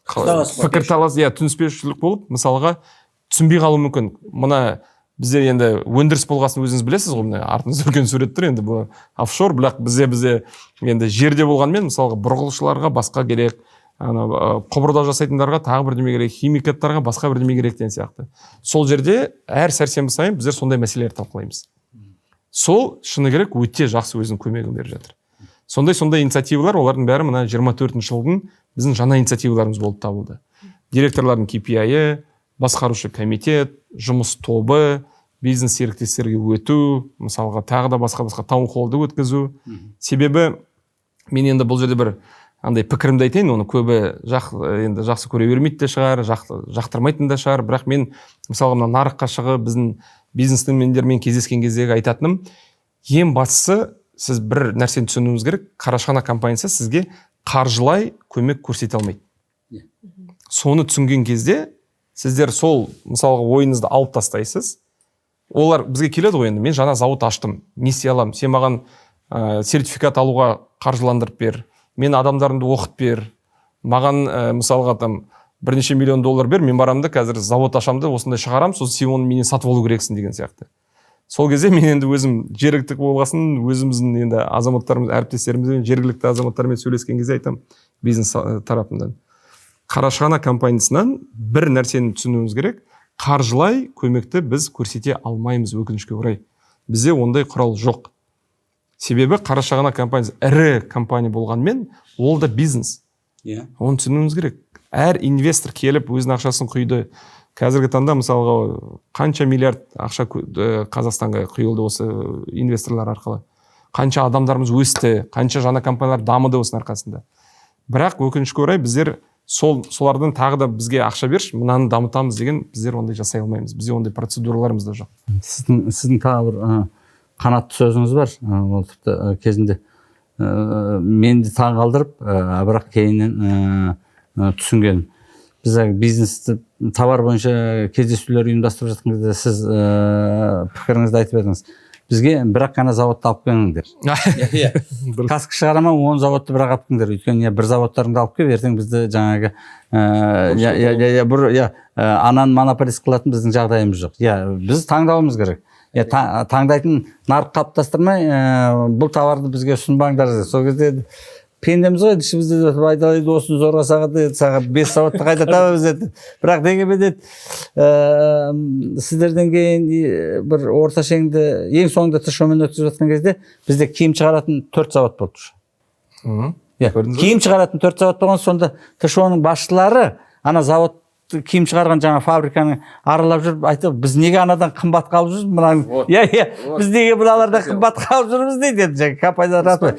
пікірталас, түсініспеушілік болып, мысалға, түсінбей қалуы мүмкін. Мына бізде енді өндіріс болғасын өзіңіз білесіз ғой, мына артыңызда үлкен сурет тұр, енді бұл офшор, бірақ бізде енді жерде болғанмен, мысалға, бұрғылаушыларға басқа керек, құбырда жасайтындарға тағы бірдеме керек, химикаттарға басқа бірдеме керек деген сияқты. Сол жерде әр сәрсенбі сайын біздер сондай мәселелерді талқылаймыз. Сол шыны керек өте жақсы өзінің көмегін беріп жатыр. Сондай инициативалар, олардың бәрі мына 24 жылдың біздің жаңа инициативаларымыз болып табылды. Директорлардың KPI-і, басқарушы комитет, жұмыс тобы, бизнес серіктестерге өту, мысалға тағы да басқа таунхоллды өткізу. Себебі мен енді бұл жерде бір андай пікірімді айтайын, оны көбі енді жақсы көре бермейді де шығар, жақтырмайтын да шығар, бірақ мен мысалға мына нарыққа шығып біздің бизнесмендермен кездескен кездегі айтатыным, ең бастысы сіз бір нәрсені түсінуіңіз керек, Қарашығанақ компаниясы сізге қаржылай көмек көрсете алмайды. Соны түсінген кезде сіздер сол мысалға ойыңызды алып тастайсыз. Олар бізге келеді ғой, енді мен жаңа зауыт аштым, не істей аламын, сен маған сертификат алуға қаржыландырып бер, мен адамдарымды оқып бер, маған мысалға бірнеше миллион доллар бер, мен барамды қазір завод ашамды, осындай шығарам, сол сен оны менен сатып алу керексің деген сияқты. Сол кезде мен енді өзім жергілікті болғасын, өзіміздің енді азаматтарымыз, әріптестерімізбен, жергілікті азаматтармен сөйлескен кезде айтам, бизнес тарапынан. Қарашығанақ компаниясынан бір нәрсені түсінуіміз керек, қаржылай көмекті біз көрсете алмаймыз, өкінішке орай. Бізде ондай құрал жоқ. Себебі Қарашығанақ компаниясы ірі компания болғанмен, ол да бизнес. Оны түсінуіміз керек. Әр инвестор келіп өзінің ақшасын құйды. Қазіргі таңда мысалға қанша миллиард ақша Қазақстанға құйылды осы инвесторлар арқылы. Қанша адамдарымыз өсті, қанша жаңа компаниялар дамыды осының арқасында. Бірақ өкінішке орай біздер солардан тағы да бізге ақша берші, мынаны дамытамыз деген біздер ондай жасай алмаймыз. Бізде ондай процедураларымыз да жоқ. Сіздің тағы бір қанатты сөзіңіз бар, ол тіпті кезінде менді таң қалдырып, бірақ кейіннен түсінген. Біз бизнесті товар бойынша кездесулер ұйымдастырып жатқан кезде сіз пікіріңізді айтып едіңіз. Бізге бірақ қана заводты алып келіңдер. Каскі шығарама 10 заводты бірақ алып келіңдер. Өйткені бір заводтарыңды алып келіп, ертең бізді жаңағы ананы монополист қылатын біздің жағдайымыз жоқ. Біз таңдауымыз керек. Таңдайтын нарық қалыптастырмай, бұл товарды бізге ұсынбаңдар. Сол кезде пендеміз ғой, ішімізде айдалайды, осыны зорға сағат 5 сағатты қайда табамыз еді. Бірақ дегенде сіздерден кейін бір орта шеңді ең соңында ТШО-мен өткізіп жатқан кезде бізде киім шығаратын 4 завод болды. Киім шығаратын 4 завод болған, сонда ТШО-ның басшылары ана завод киім шығарған жаңа фабриканы аралап жүріп айтып, біз неге анадан қымбатқа алып жүрміз мынаны, біз неге мыналардан қымбатқа алып жүрміз дейді жаңа компаниялар.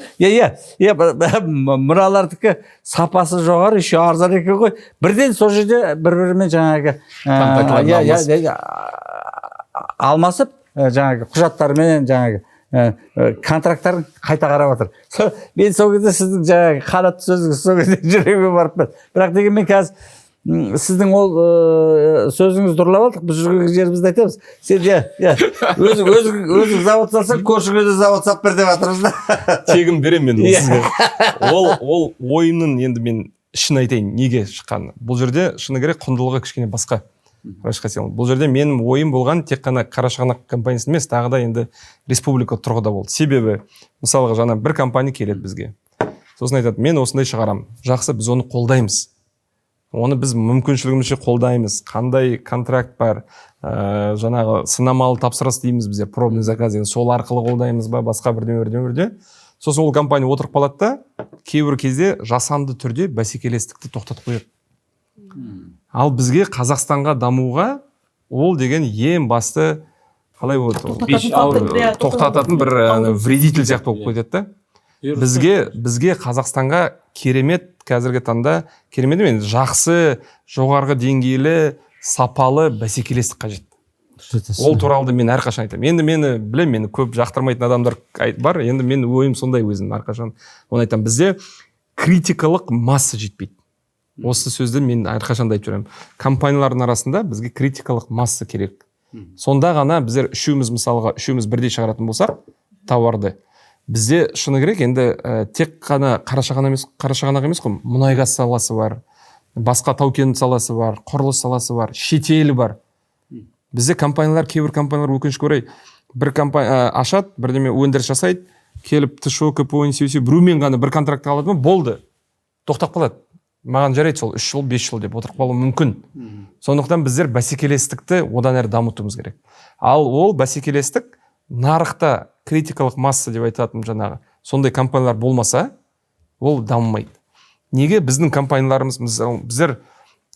Мыналардікі сапасы жоғары, еще арзан екен ғой. Бірден сол жерде бір-бірімен жаңағы алмасып, жаңағы құжаттарымен жаңағы контракттарын қайта қарап отыр. Мен сол кезде сіздің жаңағы қанатты сөзіңіз сол кезде жүрегіме барып кетті. Бірақ дегенмен қазір сіздің ол сөзіңіз дұрылап алдық, біз жүрген жерімізді айтамыз. Сен өзің завод салсаң, көршіңе де завод сап бер деп жатырмыз да. Тегін беремін мен сізге. Ол ойымның енді мен шын айтайын, неге шыққаны. Бұл жерде шыны керек құндылығы кішкене басқа. Бұл жерде менің ойым болған тек қана Қарашығанақ компаниясы емес, тағы да енді республика тұрғыда болды. Себебі, мысалға жаңа бір компания келеді бізге. Сосын айтады, мен осындай шығарамын. Жақсы, біз оны қолдаймыз. Оны біз мүмкіншілігімізше қолдаймыз. Қандай контракт бар, жаңағы сынамалы тапсырыс дейміз бізде, пробный заказ деген, сол арқылы қолдаймыз ба, басқа бірден. Сосын ол компания отырып қалады да, кейбір кезде жасанды түрде бәсекелестікті тоқтатып қояды. Ал бізге Қазақстанға дамуға ол деген ең басты қалай болады? Тоқтататын бір вредитель сияқты болып қояды да. Бізге Қазақстанға керемет, қазіргі таңда керемет емес, жақсы, жоғарғы деңгейлі, сапалы бәсекелестік қажет. Ол туралы мен әрқашан айтамын. Енді мені білем, мені көп жақтырмайтын адамдар бар, енді мен ойым сондай өзім әрқашан. Оны айтамын, бізде критикалық масса жетпейді. Осы сөзді мен әрқашан да айтып жүремін. Компаниялардың арасында бізге критикалық масса керек. Сонда ғана біздер үшеуміз бірдей шығаратын болсақ, тауарды. Бізде шыны керек енді тек қана Қарашығанақ емес қой, мұнай газ саласы бар, басқа тау-кен саласы бар, құрылыс саласы бар, шетел бар. Бізде кейбір компаниялар өкінішке орай бір компания ашады, бірдеме өндіріс жасайды, келіп ТШО, КПО, біреумен ғана бір контракт алады ма, болды. Тоқтап қалады. Маған жарайды сол 3 жыл, 5 жыл деп отырып қалуы мүмкін. Сондықтан біздер бәсекелестікті одан әрі дамытуымыз керек. Ал ол бәсекелестік нарықта критикалық масса деп айтатын жаңағы сондай компаниялар болмаса, ол дамымайды. Неге біздің компанияларымыз, біздер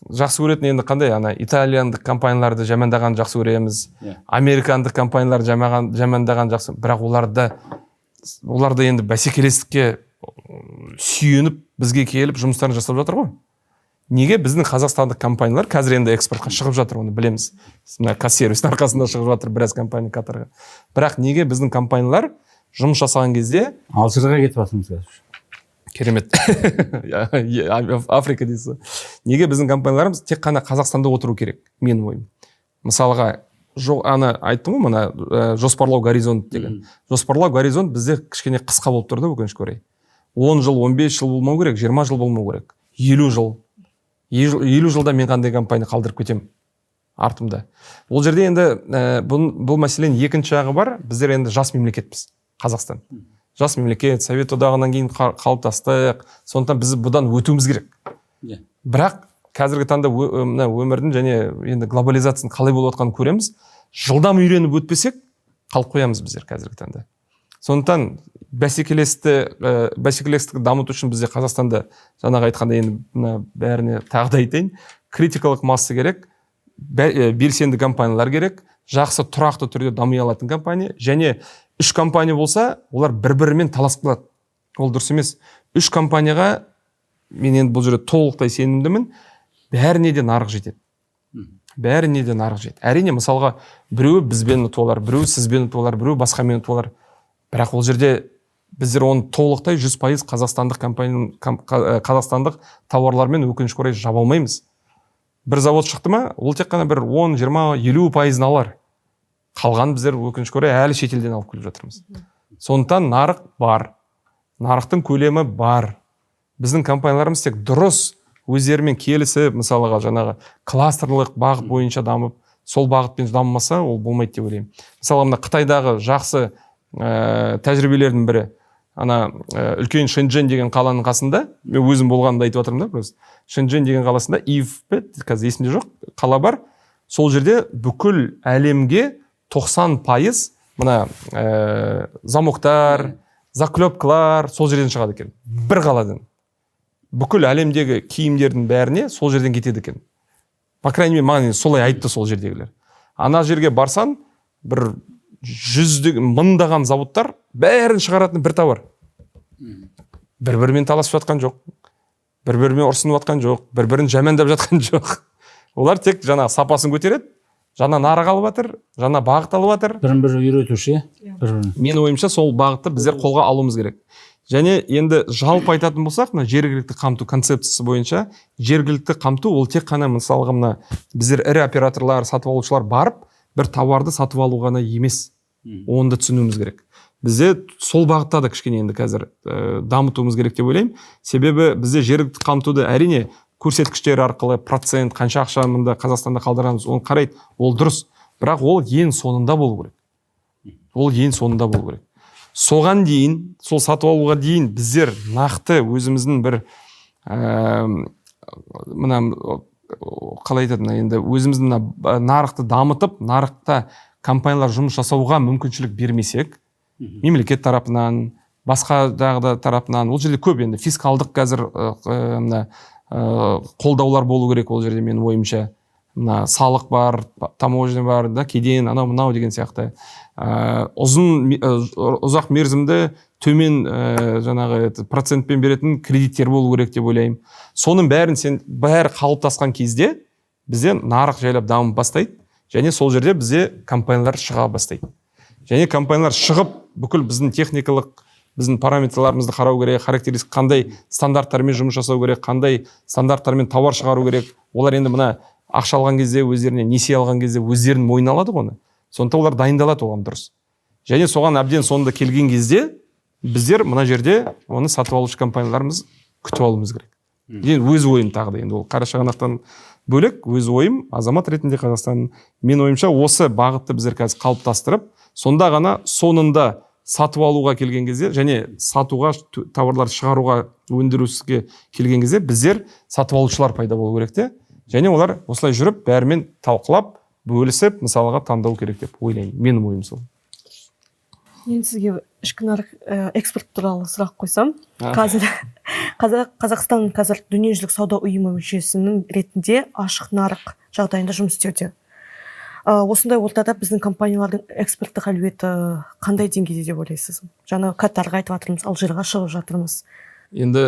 жақсы көретін енді қандай, итальяндық компанияларды жамандаған жақсы көреміз, американдық компанияларды жамандаған жақсы, бірақ оларда енді бәсекелестікке сүйеніп бізге келіп жұмыстарын жасап жатыр ғой. Неге біздің қазақстандық компаниялар қазір енді экспортқа шығып жатыр, оны білеміз. Казсервистің арқасында шығып жатыр біраз компания Катарға. Бірақ неге біздің компаниялар жұмыс жасаған кезде Алжирға кетіп жатырмыз қазір. Керемет. Африка дейсіз. Неге біздің компанияларымыз тек қана Қазақстанда отыру керек, менің ойым. Мысалға, айттым ғой, мына жоспарлау горизонт деген. Жоспарлау горизонт бізде кішкене қысқа болып тұрды өкінішке орай. 10 жыл, 15 жыл болмау керек, 20 жыл болмау керек, 50 жыл. 50 жылда мен қандай компания қалдырып кетем артымда. Ол жерде енді бұл мәселенің екінші жағы бар. Біздер енді жас мемлекетпіз, Қазақстан. Жас мемлекет, Совет одағынан кейін қалыптастық. Сондықтан біз бұдан өтуіміз керек. Бірақ қазіргі таңда өмірдің және енді глобализацияның қалай болып жатқанын көреміз. Жылдам үйреніп өтпесек, қалып қоямыз біздер қазіргі таңда. Сондықтан бәсекелестікті дамыту үшін бізде Қазақстанда жаңағы айтқанда енді бәріне тағы да айтайын, критикалық масса керек, белсенді компаниялар керек, жақсы тұрақты түрде дами алатын компания, және 3 компания болса, олар бір-бірімен таласып қалады. Ол дұрыс емес. 3 компанияға мен енді бұл жерде толықтай сенімдімін, бәріне де нарық жетеді. Бәріне де нарық жетеді. Әрине, мысалға, біреуі бізбен ұтып алар, біреуі сізбен ұтып алар, біреуі басқамен ұтып алар. Бірақ ол жерде біздер оны толықтай 100% қазақстандық тауарлармен өкінішке орай жаба алмаймыз. Бір завод шықты ма, ол тек қана бір 10, 20, 50% алар. Қалған біздер өкінішке орай әлі шетелден алып келіп жатырмыз. Сондықтан нарық бар, нарықтың көлемі бар. Біздің компанияларымыз тек дұрыс өздерімен келісіп, мысалыға жаңағы кластерлық бағыт бойынша дамып, сол бағытпен дамымаса, ол болмайды деп ойлаймын. Мысалы, мына Қытайдағы жақсы тәжірибелердің бірі, үлкен Шэньчжэнь деген қаланың қасында, мен өзім болғанымды айтып жатырмын да, просто Шэньчжэнь деген қаласында қазір есімде жоқ, қала бар. Сол жерде бүкіл әлемге 90% мына замоктар, заклепкалар сол жерден шығады екен. Бір қаладан. бүкіл әлемдегі киімдердің бәріне сол жерден кетеді екен. По крайней мере, маған солай айтты сол жердегілер. Ана жерге барсан, бір мыңдаған заводтар бәрін шығаратын бір товар. Бір-бірімен таласып жатқан жоқ. Бір-бірімен ұрсынып жатқан жоқ. Бір-бірін жамандап жатқан жоқ. Олар тек жаңа сапасын көтереді, жаңа нарық алып жатыр, жаңа бағыт алып жатыр. Бірін-бірі үйретуші. Менің ойымша сол бағытты біздер қолға алуымыз керек. Және енді жалпы айтатын болсақ, мына жергілікті қамту концепциясы бойынша, жергілікті қамту ол тек қана мысалға мына біздер ірі операторлар, сатып алушылар барып, бір товарды сатып алу ғана емес. Оны да түсінуіміз керек. Бізде сол бағытта да кішкене енді қазір дамытуымыз керек деп ойлаймын. Себебі бізде жергілікті қамтуды әрине көрсеткіштер арқылы процент, қанша ақша мында Қазақстанда қалдырамыз, оны қарайды, ол дұрыс. Бірақ ол ең соңында болу керек. Ол ең соңында болу керек. Соған дейін, сол сатып алуға дейін біздер нақты өзіміздің бір мына қалай айтады, енді өзіміздің нарықты дамытып, нарықта компаниялар жұмыс жасауға мүмкіншілік бермесек, мемлекет тарапынан, басқа дағы тарапынан, ол жерде көп енді фискалдық қазір қолдаулар болу керек ол жерде менің ойымша. Мына салық бар, таможня бар, да, кеден, анау мынау деген сияқты. Ұзақ мерзімді төмен жаңағы процентпен беретін кредиттер болу керек деп ойлаймын. Соның бәрін бәрі қалыптасқан кезде бізде нарық жайлап дамып бастайды, және сол жерде бізде компаниялар шыға бастайды. Және компаниялар шығып, бүкіл біздің техникалық, біздің параметрларымызды қарау керек, характеристик қандай стандарттармен жұмыс жасау керек, қандай стандарттармен товар шығару керек. Олар енді мына ақша алған кезде, өздеріне несие алған кезде өздерін мойнына алады оны. Сондықтан олар дайындалады оған дұрыс. Және соған әбден соңында келген кезде біздер мына жерде оны сатып алушы компанияларымыз күтіп алуымыз керек. Енді өз ойым тағы да енді ол қарашығанақтан бөлек өз ойым азамат ретінде Қазақстан, мен ойымша осы бағытты біздер қазір қалыптастырып, сонда ғана соңында сатып алуға келген кезде және сатуға товарлар шығаруға өндіріске келген кезде біздер сатып алушылар пайда болу керек те. Және олар осылай жүріп, бәрімен талқылап, бөлісіп, мысалға таңдау керек деп ойлаймын. Менің ойым сол. Мен сізге ішкі нарық экспорт туралы сұрақ қойсам, қазір Қазақстан қазір дүниежүзілік сауда ұйымы мүшесінің ретінде ашық нарық жағдайында жұмыс істеуде. Осындай ортада біздің компаниялардың экспорттық әлеуеті қандай деңгейде деп ойлайсыз? Жаңа Катарға айтып жатырмыз, Алжирға шығып жатырмыз. Енді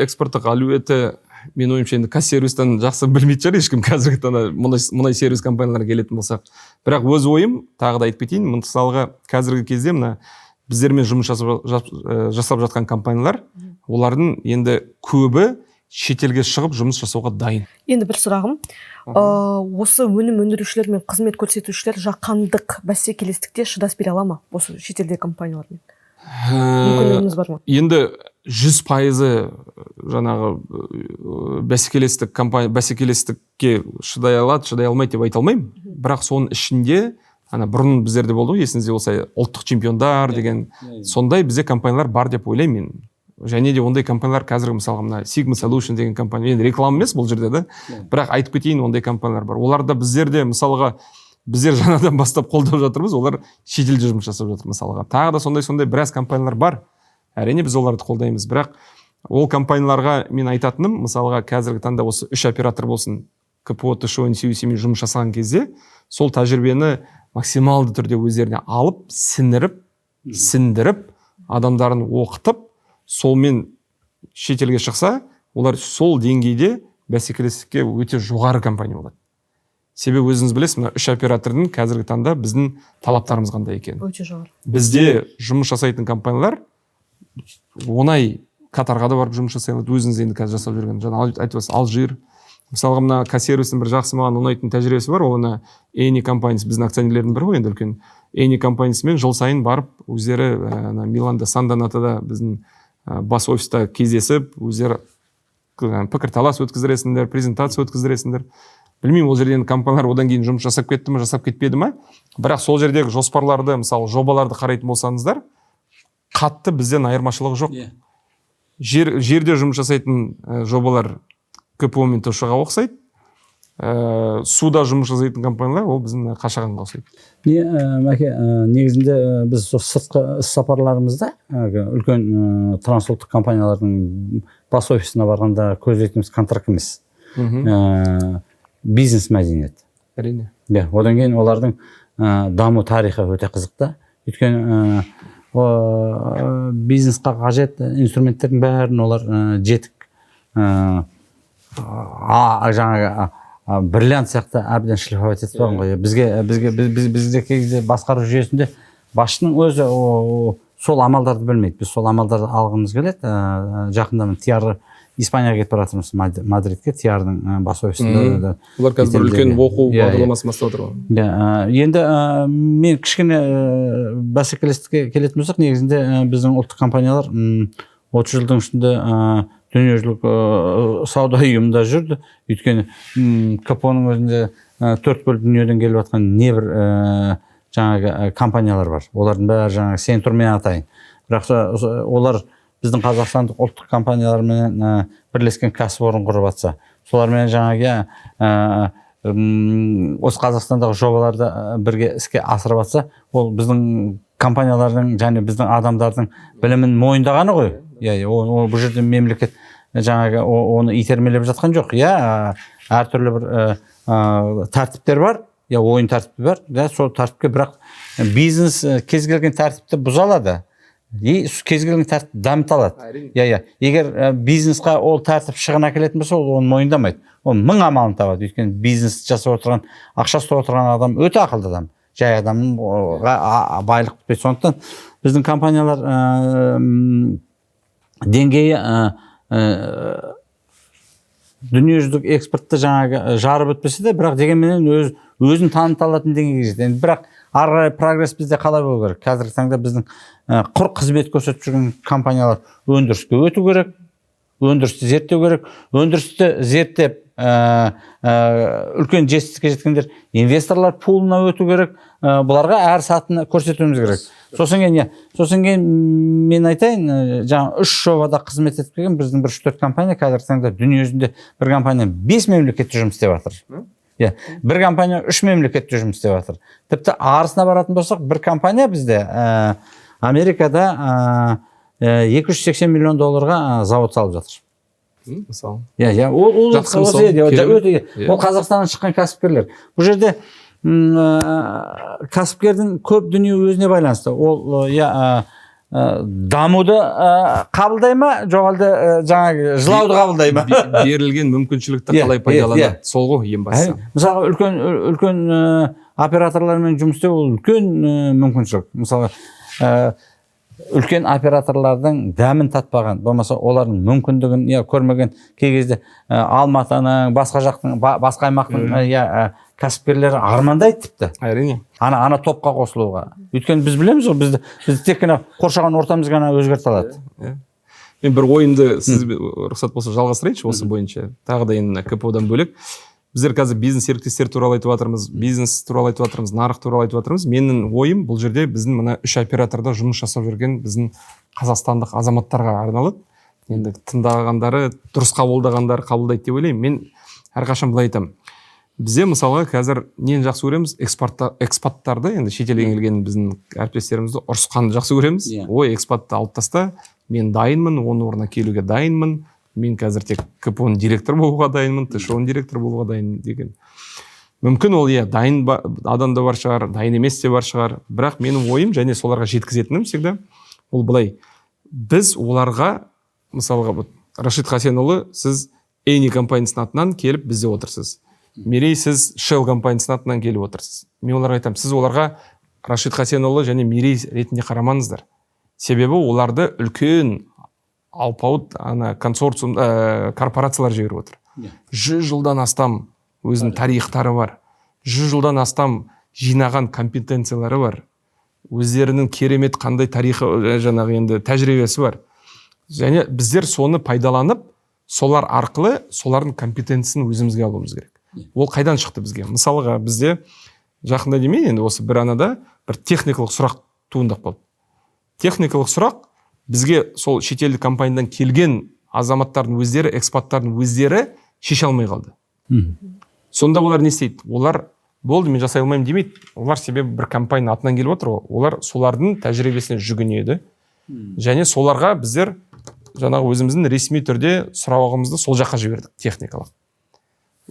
экспорттық әлеуеті мен ойымша енді қазсервистен жақсы білмейді шығар ешкім қазіргі таңда мұнай сервис компанияларға келетін болсақ. Бірақ өз ойым тағы да айтып кетейін, мысалға қазіргі кезде мына біздермен жұмыс жасап жатқан компаниялар, олардың енді көбі шетелге шығып жұмыс жасауға дайын. Енді бір сұрағым, осы өнім өндірушілер мен қызмет көрсетушілер жаһандық бәсекелестікте шыдас бере ала ма осы шетелдегі компаниялармен? Мүмкіндігіңіз бар ма? Енді 100% жаңағы бәсекелестікке шыдай алады, шыдай алмайды деп айта алмаймын. Бірақ соның ішінде бұрын біздерде болды ғой, есіңізде болса, ұлттық чемпиондар деген сондай бізде компаниялар бар деп ойлаймын мен. Және де ондай компаниялар қазіргі мысалға мына Sigma Solution деген компания, енді реклама емес бұл жерде да. Бірақ айтып кетейін, ондай компаниялар бар. Оларда біздерде мысалға біздер жаңадан бастап қолдап жатырмыз, олар шетелде жұмыс жасап жатыр мысалға. Тағы да сондай біраз компаниялар бар. Әрине біз оларды қолдаймыз. Бірақ ол компанияларға мен айтатыным, мысалға қазіргі таңда осы 3 оператор болсын, КПО, ТШО, NCUC-мен жұмыс жасаған кезде, сол тәжірибені максималды түрде өздеріне алып, сіндіріп, адамдарын оқытып, солмен шетелге шықса, олар сол деңгейде бәсекелестікке өте жоғары компания болады. Себебі өзіңіз білесіз, мына 3 оператордың қазіргі таңда біздің талаптарымыз қандай екен. Өте жоғары. Бізде жұмыс жасайтын компаниялар оңай Катарға да барып жұмыс жасай алады, өзіңіз енді қазір жасап жүрген. Жаңа айтып отырсыз, Алжир. Мысалға мына Қазсервистің бір жақсы маған ұнайтын тәжірибесі бар, ол ана Eni компаниясы, біздің акционерлердің бірі ғой енді үлкен. Eni компаниясымен жыл сайын барып, өздері Миланда, Сан-Донатада біздің бас офиста кездесіп, өздері пікірталас өткіздіресіңдер, презентация өткіздіресіңдер. Білмеймін, ол жерден компаниялар одан кейін жұмыс жасап кетті ме, жасап кетпеді ме? Бірақ сол жердегі жоспарларды, мысалы, жобаларды қарайтын болсаңыздар, қатты бізден айырмашылығы жоқ. Жерде жұмыс жасайтын жобалар КПО мен ТШО-ға ұқсайды. Суда жұмыс жасайтын компаниялар ол біздің Қашағанға ұқсайды. Мәке, негізінде біз сыртқы іс сапарларымызда үлкен трансұлттық компаниялардың бас офисына барғанда көздейтініміз контракт емес, бизнес мәдениет. Әрине. Одан кейін олардың даму тарихы өте қызықты. Өйткені бизнесқа қажет инструменттердің бәрін олар жетік, жаңағы бриллиант сияқты әбден шлифовать етіп қойған ғой. Бізде кезде басқару жүйесінде басшының өзі сол амалдарды білмейді. Біз сол амалдарды алғымыз келеді. Жақында TR Испанияға кетіп бара жатырмыз, Мадридке, TR-ның бас офисында. Олар қазір бір үлкен оқу бағдарламасын бастап отыр ғой. Енді мен кішкене бәсекелестікке келетін болсақ, негізінде біздің ұлттық компаниялар 30 жылдың ішінде дүниежүзілік сауда ұйымында жүрді. Өйткені КПО-ның өзінде 4 бөліп дүниеден келіп жатқан небір жаңағы компаниялар бар. Олардың бәрі жаңағы сен тұр мен атайын. Бірақ олар біздің қазақстандық ұлттық компаниялармен бірлескен кәсіпорын құрып жатса, солармен жаңағы осы Қазақстандағы жобаларды бірге іске асырып жатса, ол біздің компаниялардың және біздің адамдардың білімін мойындағаны ғой. Ол бұл жерде мемлекет жаңағы оны итермелеп жатқан жоқ. Әртүрлі бір тәртіптер бар, ойын тәртіпі бар. Сол тәртіпке бірақ бизнес кез келген тәртіпті бұза алады. Кез келген тәртіп дамыт алады. Егер бизнесқа ол тәртіп шығын әкелетін болса, ол оны мойындамайды. Ол мың амалын табады. Өйткені бизнес жасап отырған, ақша ұстап отырған адам өте ақылды адам. Жай адамның байлық бітпейді. Сондықтан біздің компаниялар деңгейі дүниежүзілік экспортты жаңағы жарып өтпесе де, бірақ дегенменен өзін таныта алатын деңгейге жетеді. Бірақ ары қарай прогресс бізде қалай болу керек? Қазіргі таңда біздің құр қызмет көрсетіп жүрген компаниялар өндіріске өту керек, өндірісті зерттеу керек, өндірісті зерттеп үлкен жетістікке жеткендер инвесторлар пулына өту керек, бұларға әр сатыны көрсетуіміз керек. Сосын кейін мен айтайын, жаңа 3 жобада қызмет етіп келген біздің 3-4 компания қазіргі таңда дүние жүзінде бір компания 5 мемлекетте жұмыс істеп жатыр. Бір компания 3 мемлекетте жұмыс істеп жатыр. Тіпті арысына баратын болсақ, бір компания бізде Америкада $280 миллион завод салып жатыр. Мысалы. Ол Қазақстаннан шыққан кәсіпкерлер. Бұл жерде кәсіпкердің көп дүние өзіне байланысты. Ол дамуды қабылдай ма, жоқ әлде жаңағы жылауды қабылдай ма? Берілген мүмкіншілікті қалай пайдаланады? Сол ғой ең бастысы. Мысалы, үлкен операторлармен жұмыс істеу ол үлкен мүмкіншілік. Мысалы, үлкен операторлардың дәмін татпаған, болмаса олардың мүмкіндігін көрмеген, кей кезде Алматының, басқа жақтың, басқа аймақтың кәсіпкерлері армандайды тіпті. Әрине. Ана топқа қосылуға. Өйткені біз білеміз ғой, бізді тек қана қоршаған ортамыз ғана өзгерте алады. Мен бір ойымды сіз рұқсат болса жалғастырайыншы осы бойынша. Тағы да енді КПО-дан бөлек. Біздер қазір бизнес серіктестер туралы айтып жатырмыз, бизнес туралы айтып жатырмыз, нарық туралы айтып жатырмыз. Менің ойым бұл жерде біздің мына 3 операторда жұмыс жасап жүрген біздің қазақстандық азаматтарға арналады. Енді тыңдағандары, дұрыс қабылдағандары қабылдайды деп ойлаймын. Мен әрқашан былай айтамын. Бізде мысалға қазір нені жақсы көреміз? Экспаттарды, енді шетелден келген біздің әріптестерімізді ұрысқанды жақсы көреміз. Ой, экспатты алып таста, мен дайынмын, оның орнына келуге дайынмын. Мен қазір тек КПО-ның директор болуға дайынмын, ТШО-ның директор болуға дайын деген. Мүмкін ол дайын адам да бар шығар, дайын емес те бар шығар. Бірақ менің ойым және соларға жеткізетінім всегда ол былай. Біз оларға, мысалға, Рашид Хасенұлы, сіз Эйни компаниясының атынан келіп бізде отырсыз. Мерей, сіз Shell компаниясының атынан келіп отырсыз. Мен оларға айтамын, сіз оларға Рашид Хасенұлы және Мерей ретінде қарамаңыздар. Себебі оларды үлкен алпауыт консорциум корпорациялар жіберіп отыр. 100 жылдан астам өзінің тарихтары бар. 100 жылдан астам жинаған компетенциялары бар. Өздерінің керемет қандай тарихы, жаңағы енді тәжірибесі бар. Және біздер соны пайдаланып, солар арқылы солардың компетенциясын өзімізге алуымыз керек. Ол қайдан шықты бізге? Мысалға бізде жақында демей, енді осы бір анада бір техникалық сұрақ туындап қалды. Техникалық сұрақ бізге сол шетелдік компаниядан келген азаматтардың өздері, экспаттардың өздері шеше алмай қалды. Сонда олар не істейді? Олар болды, мен жасай алмаймын демейді. Олар себебі бір компания атынан келіп отыр. Олар солардың тәжірибесіне жүгінеді. Және соларға біздер жаңағы өзіміздің ресми түрде сұрағымызды сол жаққа жібердік техникалық.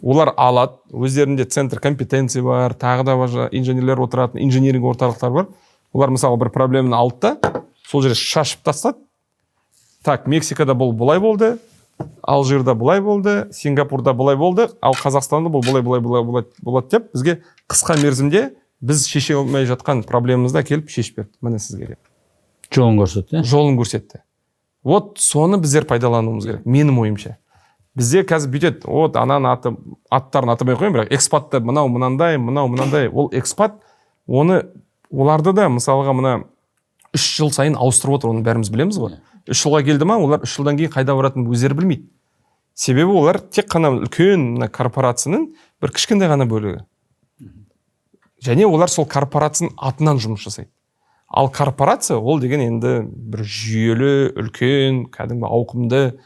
Олар алады, өздерінде центр компетенции бар, тағы да инженерлер отыратын инжиниринг орталықтар бар. Олар мысалы бір проблеманы алды да, сол жерде шашып тастады. Так, Мексикада бұл бұлай болды, Алжирда бұлай болды, Сингапурда бұлай болды, ал Қазақстанда бұл бұлай болады деп, бізге қысқа мерзімде біз шеше алмай жатқан проблемамызды келіп шешіп берді. Міне сізге деп. Жолын көрсетті. Жолын көрсетті. Вот соны біздер пайдалануымыз керек, менің ойымша. Бізде қазір бүйтеді, вот аттарын атамай қойын, бірақ экспатты мынандай, ол экспат, оларды да мысалға мына 3 жыл сайын ауыстырып отыр, оны бәріміз білеміз ғой. 3 жылға келді ма, олар 3 жылдан кейін қайда баратынын өздері білмейді. Себебі олар тек қана үлкен корпорацияның бір кішкентай ғана бөлігі. Және олар сол корпорацияның атынан жұмыс жасайды. Ал корпорация ол деген енді бір жүйелі, үлкен, кәдімгі ауқымды,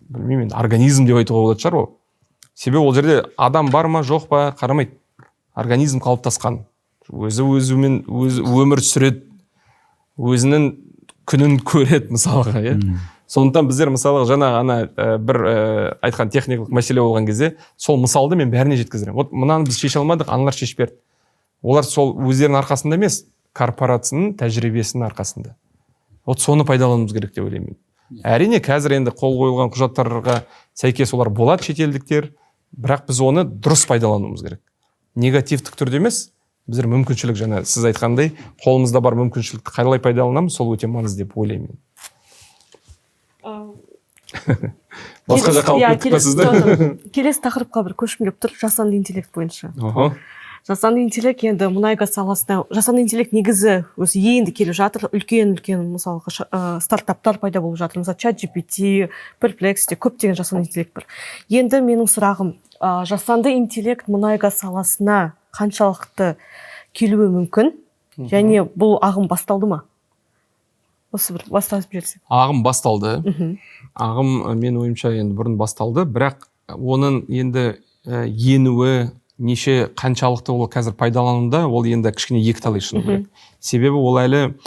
білмеймін, организм деп айтуға болады шығар ол. Себебі ол жерде адам бар ма, жоқ па, қарамайды. Организм қалыптасқан. Өзі өмір сүреді, өзінің күнін көреді мысалға. Сондықтан біздер мысалға жаңа бір айтқан техникалық мәселе болған кезде сол мысалды мен бәріне жеткіздірем. Вот мынаны біз шеше алмадық, аналар шешіп берді. Олар сол өздерінің арқасында емес, корпорацияның тәжірибесінің арқасында. Вот соны пайдалануымыз керек деп ойлаймын. Әрине қазір енді қол қойылған құжаттарға сәйкес олар болады шетелдіктер, бірақ біз оны дұрыс пайдалануымыз керек. Негативтік түрде емес, біздер мүмкіншілік, жаңа сіз айтқандай, қолымызда бар мүмкіншілікті қалай пайдаланамыз, сол өте маңызды деп ойлаймын. Басқа жаққа алып кеттік па сізді? Келесі тақырыпқа бір көшкім келіп тұр, жасанды интеллект бойынша. Жасанды интеллект енді мұнай-газ саласында, жасанды интеллект негізі өзі енді келіп жатыр, үлкен мысалға стартаптар пайда болып жатыр. Мысалы ChatGPT, Perplexity, көптеген жасанды интеллект бар. Енді менің сұрағым, жасанды интеллект мұнай-газ саласына қаншалықты келуі мүмкін, және бұл ағым басталды ма? Осы бір бастап жіберсек. Ағым басталды. Ағым мен ойымша енді бұрын басталды, бірақ оның енді енуі неше қаншалықты ол қазір пайдалануда, ол енді кішкене екіталай шыны керек. Себебі ол әлі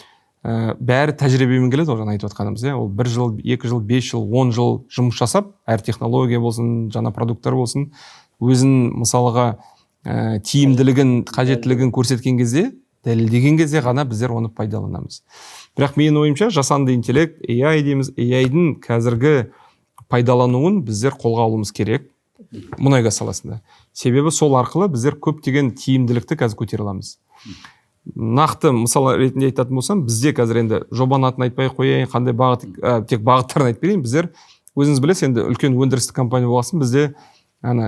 бәрі тәжірибемен келеді, жаңа айтып отқанымыз, ол 1 жыл, 2 жыл, 5 жыл, 10 жыл жұмыс жасап, әр технология болсын, жаңа продукттар болсын, өзін мысалға тиімділігін, қажеттілігін көрсеткен кезде, дәлелдеген кезде ғана біздер оны пайдаланамыз. Бірақ менің ойымша жасанды интеллект, AI дейміз, AI-дің қазіргі пайдалануын біздер қолға алуымыз керек мұнай-газ саласында. Себебі сол арқылы біздер көптеген тиімділікті қазір көтере аламыз. Нақты мысалы ретінде айтатын болсам, бізде қазір енді жобаның атын айтпай қояйын, қандай бағыт, тек бағыттарын айтып берейін. Біздер өзіңіз білесіз, енді үлкен өндірістік компания болғасын, бізде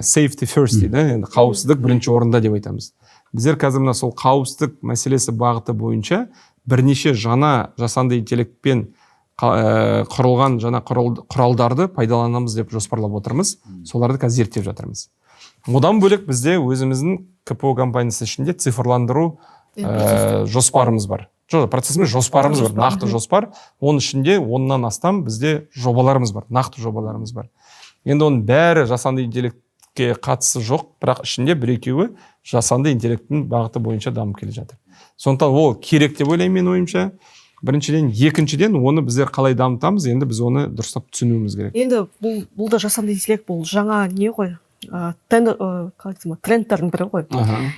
safety first дейді, енді қауіпсіздік бірінші орында деп айтамыз. Біздер қазір мына сол қауіпсіздік мәселесі бағыты бойынша бірнеше жаңа жасанды интеллектпен құрылған жаңа құралдарды пайдаланамыз деп жоспарлап отырмыз. Соларды қазір зерттеп жатырмыз. Одан бөлек бізде өзіміздің КПО компаниясы ішінде цифрландыру жоспарымыз бар. Процесіміз жоспарымыз бар, нақты жоспар. Оның ішінде 10-нан астам бізде жобаларымыз бар, нақты жобаларымыз бар. Енді оның бәрі жасанды интеллектке қатысы жоқ, бірақ ішінде бір-екеуі жасанды интеллекттің бағыты бойынша дамып келе жатыр. Сондықтан ол керек деп ойлаймын мен ойымша. Біріншіден, екіншіден оны біздер қалай дамытамыз, енді біз оны дұрыстап түсінуіміз керек. Енді бұл да жасанды интеллект, бұл жаңа не ғой? Трендтердің бірі ғой.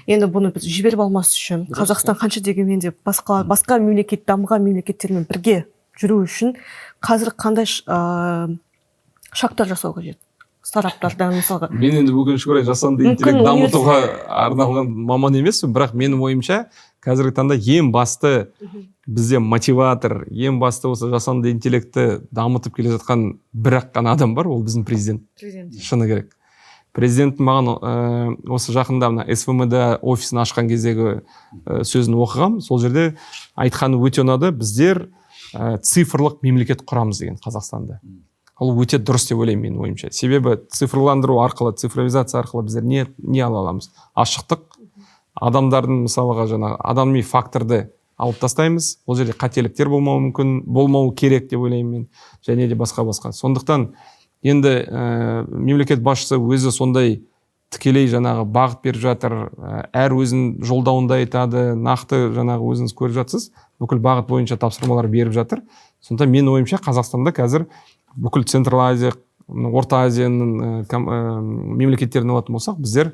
Енді бұны біз жіберіп алмас үшін Қазақстан қанша дегенмен басқа мемлекет, дамыған мемлекеттермен бірге жүру үшін қазір қандай шарттар жасау қажет? Стартаптардан мысалға. Мен енді өкінішке орай жасанды интеллект дамытуға арналған маман емеспін, бірақ менің ойымша қазіргі таңда ең басты бізде мотиватор, ең басты осы жасанды интеллектті дамытып келе жатқан бір-ақ қана адам бар, ол біздің президент. Шыны керек. Президенттің маған осы жақында СВМ-да офисын ашқан кездегі сөзін оқығам. Сол жерде айтқаны өте ұнады. Біздер цифрлық мемлекет құрамыз деген Қазақстанда. Ол өте дұрыс деп ойлаймын менің ойымша. Себебі цифрландыру арқылы, цифровизация арқылы біздер не ала аламыз? Ашықтық, адамдардың мысалға адами факторды алып тастаймыз. Ол жерде қателіктер болмауы мүмкін, болмауы керек деп ойлаймын мен. Және де басқа. Сондықтан енді мемлекет басшысы өзі сондай тікелей бағыт беріп жатыр, әр өзінің жолдауында айтады, нақты өзіңіз көріп жатсыз, бүкіл бағыт бойынша тапсырмалар беріп жатыр. сондықтан менің ойымша Қазақстанда қазір бүкіл Централ Азия, Орта Азияның мемлекеттерін алатын болсақ, біздер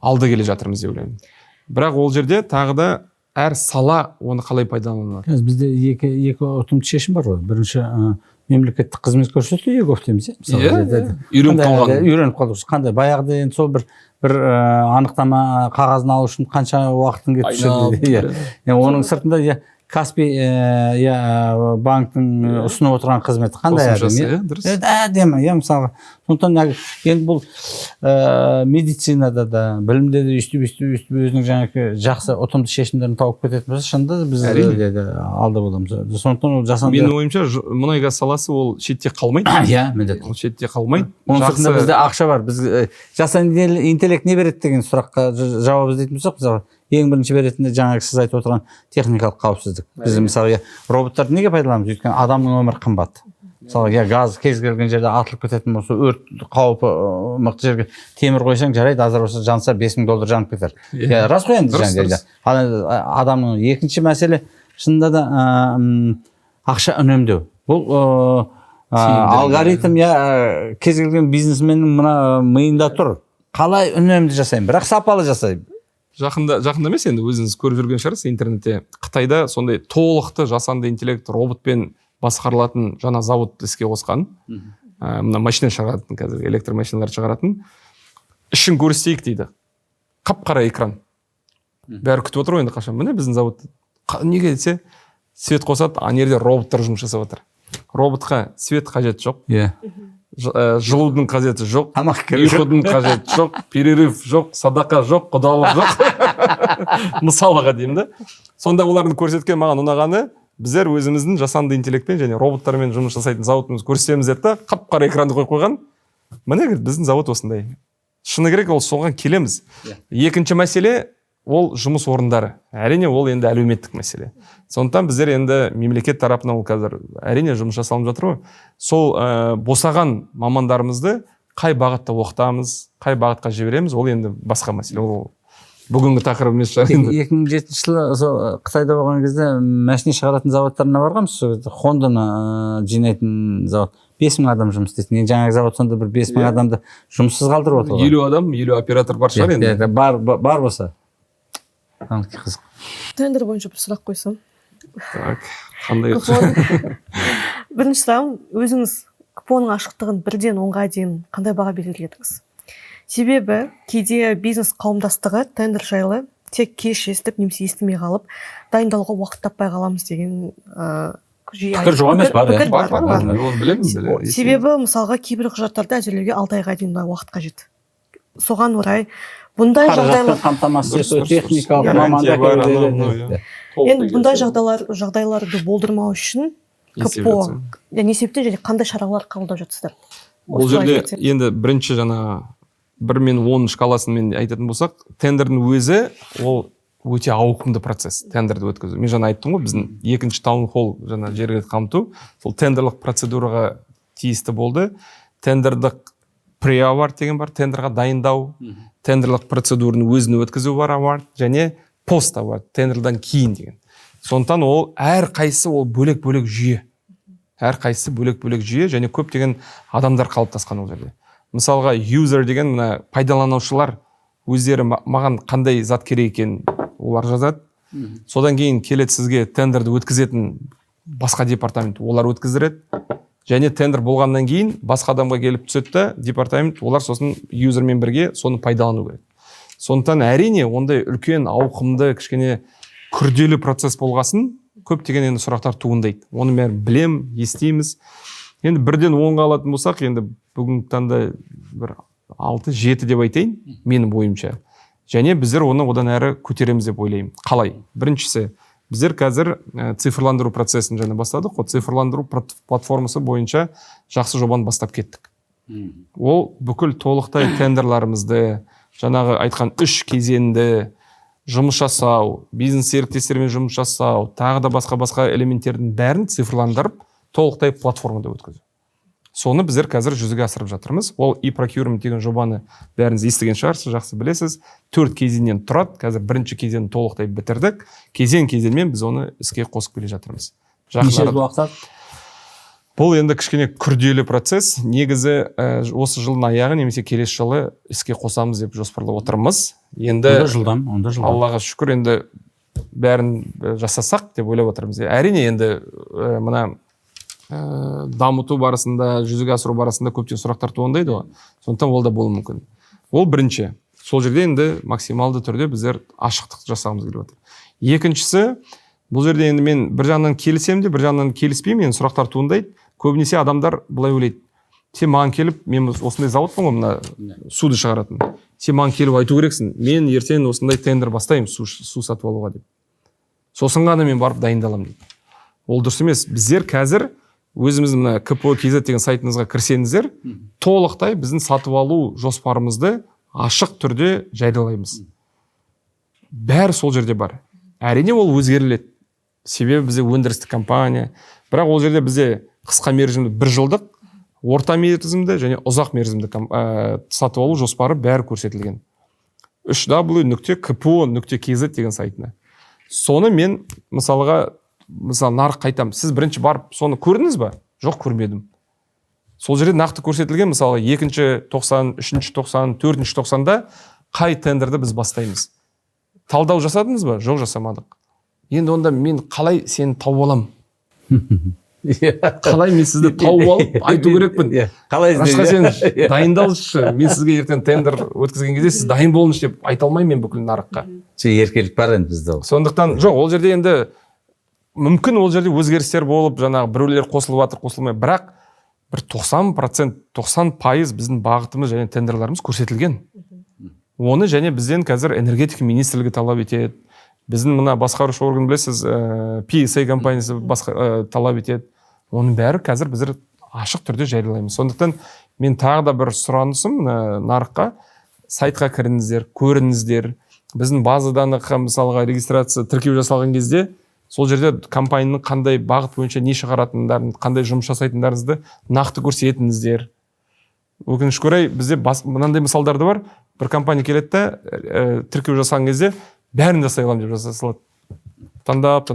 алды келе жатырмыз деп ойлаймын. Бірақ ол жерде тағы да әр сала оны қалай пайдаланады. Қазір бізде екі ұтымды шешім бар ғой. Бірінші мемлекеттік қызмет көрсету егов дейміз. Үйреніп қалдық. Қандай баяғыда енді сол бір анықтама қағазын алу үшін қанша уақытың кетті. Оның сыртында Каспий банктың ұсынып отырған қызметі қандай әдемі. Мысалға, сондықтан енді бұл медицинада да, білімде де өйстіп өзінің жаңағы жақсы ұтымды шешімдерін тауып кететін болса, шынында біз алда боламыз. Сондықтан ол жасанды. Менің ойымша мұнай газ саласы ол шетте қалмайды. Міндетті. Ол шетте қалмайды. Оның сыртында бізде ақша бар. Біз жасанды интеллект не береді деген сұраққа жауап іздейтін болсақ, мысалы ең бірінші беретінде жаңағы сіз айтып отырған техникалық қауіпсіздік. Біз мысалы роботтарды неге пайдаланамыз? Өйткені адамның өмірі қымбат. Мысалы газ кез келген жерде атылып кететін болса, өрт қаупі мықты жерге темір қойсаң жарайды, азар болса жанса $5,000 жанып кетер. Рас қой енді. Адамның екінші мәселе шынында да ақша үнемдеу. Бұл алгоритм кез келген бизнесменнің мына миында тұр. Қалай үнемді жасаймын, бірақ сапалы жасаймын. Жақында емес, енді өзіңіз көріп жүрген шығарсыз интернетте. Қытайда сондай толықты жасанды интеллект роботпен басқарылатын жаңа завод іске қосқан. Мына машина шығаратын, қазір электромашиналар шығаратын. Ішін көрсетейік дейді. Қап-қара экран. Бәрі күтіп отыр енді қашан. Міне біздің завод. Неге десе, свет қосады, ана жерде роботтар жұмыс жасап отыр. Роботқа свет қажет жоқ. Жылудың қажеті жоқ, ұйқының қажеті жоқ, перерыв жоқ, садақа жоқ, құдалық жоқ. Мысалыға деймін да. Сонда олардың көрсеткен маған ұнағаны, біздер өзіміздің жасанды интеллектпен және роботтармен жұмыс жасайтын заводымыз көрсетеміз деді да, қап-қара экранды қойып қойған. Міне біздің завод осындай. Шыны керек, ол соған келеміз. Екінші мәселе ол жұмыс орындары. Әрине ол енді әлеуметтік мәселе. Сондықтан біздер енді мемлекет тарапынан ол қазір әрине жұмыс жасалып жатыр ғой. Сол босаған мамандарымызды қай бағытта оқытамыз, қай бағытқа жібереміз, ол енді басқа мәселе. Ол бүгінгі тақырып емес шығар енді. 2007 жылы Қытайда болған кезде машина шығаратын заводтарына барғанбыз. Хонданы жинайтын завод. 5,000 адам жұмыс істейтін. Енді жаңағы завод сонда бір 5,000 адамды жұмыссыз қалдырып отыр. 50 адам, 50 оператор бар шығар енді. Бар болса. Қызық. Тендер бойынша бір сұрақ қойсам. Так, қандай Бірінші сұрағым, өзіңіз купонның ашықтығын 1-ден 10-ға дейін қандай баға белгіледіңіз? Себебі кейде бизнес қауымдастығы тендер жайлы тек кеш естіп немесе естімей қалып, дайындалуға уақыт таппай қаламыз деген пікір жоқ емес, бар. Оны білеміз. Себебі мысалға кейбір құжаттарды әзірлеуге 6 айға дейін уақыт қажет. Соған орай бұндай жағдайлар қамтамасыз ету, техникалық мамандар. Енді бұндай жағдайларды болдырмау үшін КПО не себептен және қандай шаралар қабылдап жатсыздар? Бұл жерде енді бірінші жаңа 1 мен 10 шкаласын мен айтатын болсақ, тендердің өзі ол өте ауқымды процесс, тендерді өткізу. Мен жаңа айттым ғой, біздің екінші таунхолл жаңа жергілікті қамту, сол тендерлік процедураға тиісті болды. Тендерлік pre-award деген бар, тендерға дайындау, тендерлік процедураны өзін өткізу бар award, және post-award, тендерден кейін деген. Сондықтан ол әр қайсысы ол бөлек-бөлек жүйе. Әр қайсысы бөлек-бөлек жүйе, және көптеген адамдар қалыптасқан ол жерде. Мысалға user деген мына пайдаланушылар өздері маған қандай зат керек екен олар жазады. Содан кейін келеді сізге тендерді өткізетін басқа департамент олар өткіздіреді. Және тендер болғаннан кейін басқа адамға келіп түседі, департамент олар сосын юзермен бірге соны пайдалану керек. Сондықтан әрине ондай үлкен ауқымды кішкене күрделі процесс болғасын көптеген енді сұрақтар туындайды. Оны бәрін білем, естиміз. Енді 1-ден 10-ға алатын болсақ, енді бүгінгі таңда бір 6-7 деп айтайын, менің ойымша. Және біздер оны одан әрі көтереміз деп ойлаймын. Қалай? Біріншісі, біздер қазір цифрландыру процесін жаңа бастадық. Цифрландыру платформасы бойынша жақсы жобаны бастап кеттік. Ол бүкіл толықтай тендерларымызды, жаңағы айтқан 3 кезеңді жұмыс жасау, бизнес серіктестермен жұмыс жасау, тағы да басқа элементтердің бәрін цифрландырып, толықтай платформада өткізу. Соны біздер қазір жүзеге асырып жатырмыз. Ол e-procurement деген жобаны бәріңіз естіген шығарсыз, жақсы білесіз. 4 кезеңнен тұрады. Қазір бірінші кезеңді толықтай бітірдік. Кезең-кезеңмен біз оны іске қосып келе жатырмыз. Неше жыл уақыт? Бұл енді кішкене күрделі процесс. Негізі осы жылдың аяғы немесе келесі жылы іске қосамыз деп жоспарлап отырмыз. Енді жылдам. Аллаға шүкір, енді бәрін жасасақ деп ойлап отырмыз. Әрине енді мына дамыту барысында, жүзеге асыру барысында көптеген сұрақтар туындайды ғой. Сондықтан ол да болуы мүмкін. Ол бірінші. Сол жерде енді максималды түрде біздер ашықтық жасағымыз келіп отыр. Екіншісі, бұл жерде енді мен бір жағынан келісемін де, бір жағынан келіспеймін, енді сұрақтар туындайды. Көбінесе адамдар былай ойлайды: сен маған келіп, мен осындай заводпын ғой, мына суды шығаратын. Сен маған келіп айту керексің, мен ертең осындай тендер бастаймын су сатып алуға деп. Сосын ғана мен барып дайындаламын дейді. Ол дұрыс емес. Біздер қазір өзіміздің мына KPO.kz деген сайтымызға кірсеңіздер, толықтай біздің сатып алу жоспарымызды ашық түрде жариялаймыз. Бәрі сол жерде бар. Әрине ол өзгеріледі. Себебі бізде өндірістік компания. Бірақ ол жерде бізде қысқа мерзімді 1 жылдық, орта мерзімді және ұзақ мерзімді сатып алу жоспары бәрі көрсетілген. www.kpo.kz деген сайтына. Соны мен мысалы нарық қайтам. Сіз бірінші барып соны көрдіңіз ба? Жоқ, көрмедім. Сол жерде нақты көрсетілген, мысалы 2-ші 90, 3-ші 90, 4-ші 90-да қай тендерді біз бастаймыз. Талдау жасадыңыз ба? Жоқ, жасамадық. Енді онда мен қалай сені тауып алам? Қалай мен сізді тауып алып айту керекпін? Қалай сен дайындалшы, мен сізге ертең тендер өткізген кезде сіз дайын болыңыз деп айта алмаймын мен бүкіл нарыққа. Еркелік бар енді бізде. Сондықтан жоқ, ол жерде енді мүмкін ол жерде өзгерістер болып, жаңағы біреулер қосылып жатыр, қосылмай, бірақ бір 90%, 90% біздің бағытымыз және тендерларымыз көрсетілген. Оны және бізден қазір энергетика министрлігі талап етеді. Біздің мына басқарушы орган білесіз, PSA компаниясы талап етеді. Оның бәрі қазір біздер ашық түрде жариялаймыз. Сондықтан мен тағы да бір сұранысым нарыққа: сайтқа кіріңіздер, көріңіздер. Біздің базадан мысалға регистрация, тіркеу жасалған кезде сол жерде компанияның қандай бағыт бойынша не шығаратындарын, қандай жұмыс жасайтындарыңызды нақты көрсетіңіздер. Өкінішке орай бізде мынандай мысалдар да бар. Бір компания келеді де, тіркеу жасаған кезде бәрін жасай аламын деп жасалады. Таңдап.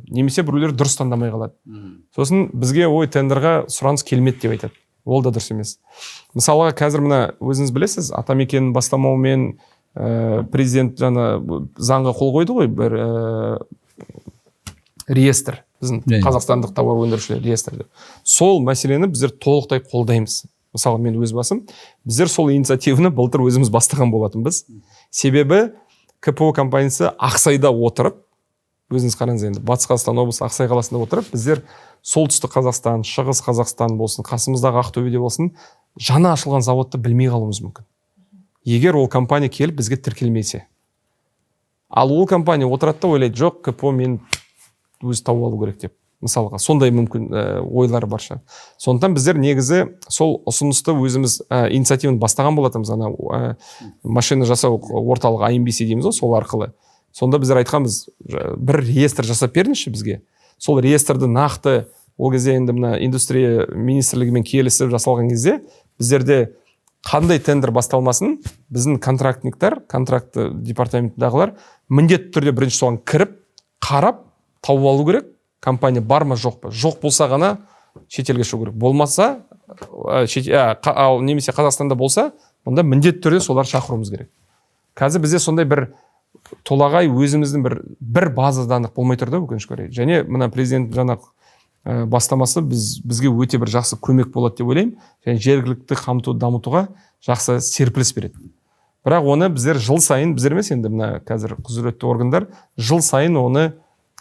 Немесе біреулер дұрыс таңдамай қалады. Сосын бізге тендерға сұраныс келмеді деп айтады. Ол да дұрыс емес. Мысалға қазір мына өзіңіз білесіз, Атамекеннің бастамауымен президент заңға қол қойды ғой, бір реестр, біздің қазақстандық тауар өндірушілер реестрі. Сол мәселені біздер толықтай қолдаймыз. Мысалы мен өз басым, біздер сол инициативаны былтыр өзіміз бастаған болатынбыз. Себебі КПО компаниясы Ақсайда отырып, өзіңіз қараңыз енді, Батыс Қазақстан облысы Ақсай қаласында отырып, біздер солтүстік Қазақстан, шығыс Қазақстан болсын, қасымыздағы Ақтөбеде болсын, жаңа ашылған заводты білмей қалуымыз мүмкін. Егер ол компания келіп бізге тіркелмесе. Ал ол компания отырады да ойлайды: жоқ, КПО мен өзі тауып алу керек деп. Мысалға, сондай мүмкін ойлары бар шығар. Сондықтан біздер негізі сол ұсынысты өзіміз инициативаны бастаған болатынбыз. Машина жасау орталығы IMBC дейміз ғой, сол арқылы. Сонда біздер айтқанбыз: бір реестр жасап беріңізші бізге. Сол реестрді нақты ол кезде енді мына индустрия министрлігімен келісіп жасалған кезде біздерде қандай тендер басталмасын, біздің контрактниктер, контракты департаментіндағылар міндетті түрде бірінші соған кіріп, қарап, тауып алу керек. Компания бар ма, жоқ па? Жоқ болса ғана шетелге шығу керек. Болмаса, немесе Қазақстанда болса, онда міндетті түрде солар шақыруымыз керек. Қазір бізде сондай бір толағай өзіміздің бір базадан болмай тұр да, өкінішке орай. Және мына президент бастамасы бізге өте бір жақсы көмек болады деп ойлаймын. Және жергілікті қамту, дамытуға жақсы серпіліс береді. Бірақ оны біздер жыл сайын, біздер емес енді мына қазір құзыретті органдар жыл сайын оны